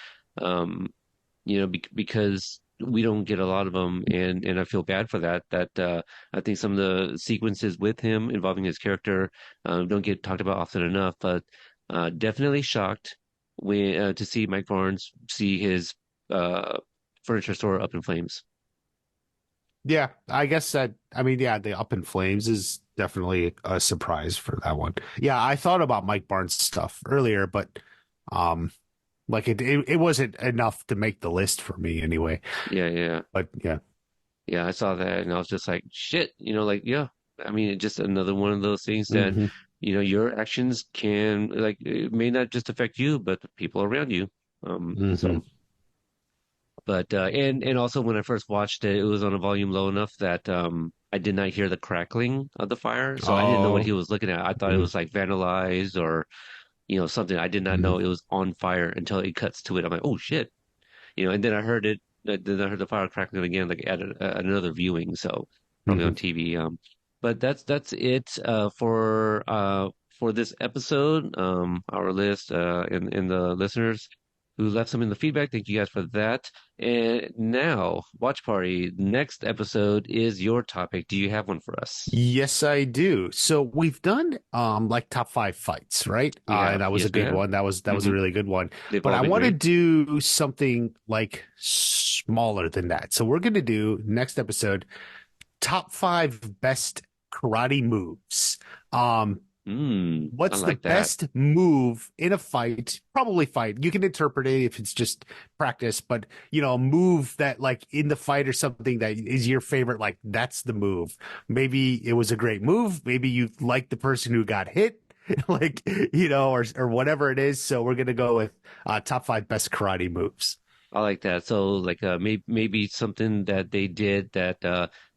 Speaker 1: because we don't get a lot of them, and I feel bad for that. I think some of the sequences with him involving his character don't get talked about often enough. But definitely shocked when to see Mike Barnes see his uh furniture store up in flames.
Speaker 2: Yeah, I guess that. I mean, yeah, the Up in Flames is definitely a surprise for that one. Yeah, I thought about Mike Barnes stuff earlier, but um, like it wasn't enough to make the list for me anyway.
Speaker 1: Yeah.
Speaker 2: But yeah.
Speaker 1: Yeah, I saw that and I was just like, shit, like, yeah. I mean, it's just another one of those things that,
Speaker 2: Hmm.
Speaker 1: your actions can, like, it may not just affect you, but the people around you.
Speaker 2: Hmm.
Speaker 1: And also when I first watched it, it was on a volume low enough that I did not hear the crackling of the fire, so I didn't know what
Speaker 2: Oh.
Speaker 1: he was looking at. I thought it
Speaker 2: Mhm.
Speaker 1: was like vandalized or, something. I did not know
Speaker 2: Mhm.
Speaker 1: it was on fire until it cuts to it. I'm like, oh shit, and then I heard it. the fire crackling again, like at another viewing, so probably
Speaker 2: Hmm.
Speaker 1: on TV. But that's it for this episode. Our list and the listeners who left some in the feedback. Thank you guys for that. And now, watch party. Next episode is your topic. Do you have one for us?
Speaker 2: Yes, I do. So we've done like top five fights, right?
Speaker 1: We
Speaker 2: And
Speaker 1: have.
Speaker 2: that was a
Speaker 1: Yes, we
Speaker 2: good
Speaker 1: have.
Speaker 2: one. That was a
Speaker 1: Hmm.
Speaker 2: really good one.
Speaker 1: They've
Speaker 2: But
Speaker 1: all
Speaker 2: I
Speaker 1: been
Speaker 2: want to
Speaker 1: great.
Speaker 2: do something like smaller than that. So we're going to do next episode top five best karate moves. Um,
Speaker 1: I
Speaker 2: what's the
Speaker 1: like that.
Speaker 2: best move in a fight? Probably fight. You can interpret it if it's just practice, but a move that like in the fight or something that is your favorite, like that's the move. Maybe it was a great move. Maybe you like the person who got hit, like, or whatever it is. So we're gonna go with top five best karate moves.
Speaker 1: I like that. So like maybe something that they did that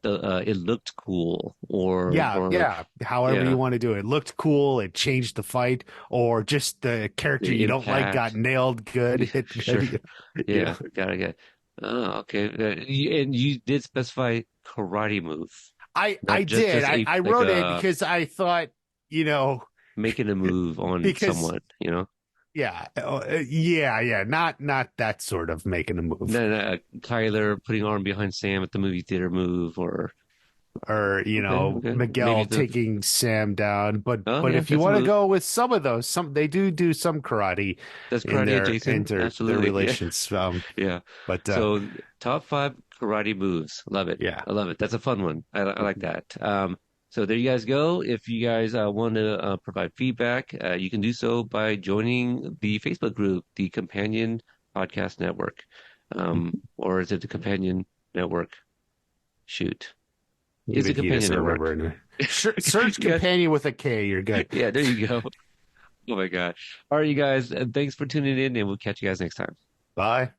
Speaker 1: the it looked cool
Speaker 2: Yeah,
Speaker 1: or
Speaker 2: yeah. However you
Speaker 1: yeah,
Speaker 2: want to do it. It looked cool. It changed the fight, or just the character
Speaker 1: the
Speaker 2: you don't like got
Speaker 1: impact.
Speaker 2: nailed good, hit
Speaker 1: Sure.
Speaker 2: good. You know.
Speaker 1: Yeah, gotta get. Oh, okay. And you did specify karate move,
Speaker 2: I
Speaker 1: not just
Speaker 2: did.
Speaker 1: just
Speaker 2: I,
Speaker 1: a
Speaker 2: I
Speaker 1: like
Speaker 2: wrote it
Speaker 1: a
Speaker 2: because I thought, you know,
Speaker 1: making a move on
Speaker 2: because
Speaker 1: someone, you know?
Speaker 2: yeah, yeah, not that sort of making a move,
Speaker 1: No, no, Tyler putting arm behind Sam at the movie theater move or
Speaker 2: or
Speaker 1: okay, okay. Maybe
Speaker 2: Miguel
Speaker 1: the
Speaker 2: taking Sam down. But
Speaker 1: oh
Speaker 2: but
Speaker 1: yeah,
Speaker 2: if you
Speaker 1: that's a
Speaker 2: want to
Speaker 1: move.
Speaker 2: go with some of those, some they do some karate
Speaker 1: That's
Speaker 2: in
Speaker 1: karate
Speaker 2: in
Speaker 1: adjacent.
Speaker 2: their
Speaker 1: Absolutely. Yeah.
Speaker 2: relations.
Speaker 1: Yeah.
Speaker 2: But
Speaker 1: So top five karate moves. Love it.
Speaker 2: yeah.
Speaker 1: I love it. That's a fun one. I like that. So there you guys go. If you guys want to provide feedback, you can do so by joining the Facebook group, the Companion Podcast Network. Or is it the Companion Network? Shoot. It's a
Speaker 2: Even he
Speaker 1: Companion
Speaker 2: doesn't
Speaker 1: Network.
Speaker 2: remember. Search
Speaker 1: You guys,
Speaker 2: companion with a K. You're good.
Speaker 1: yeah, there you go. Oh my God. All right, you guys, thanks for tuning in, and we'll catch you guys next time.
Speaker 2: Bye.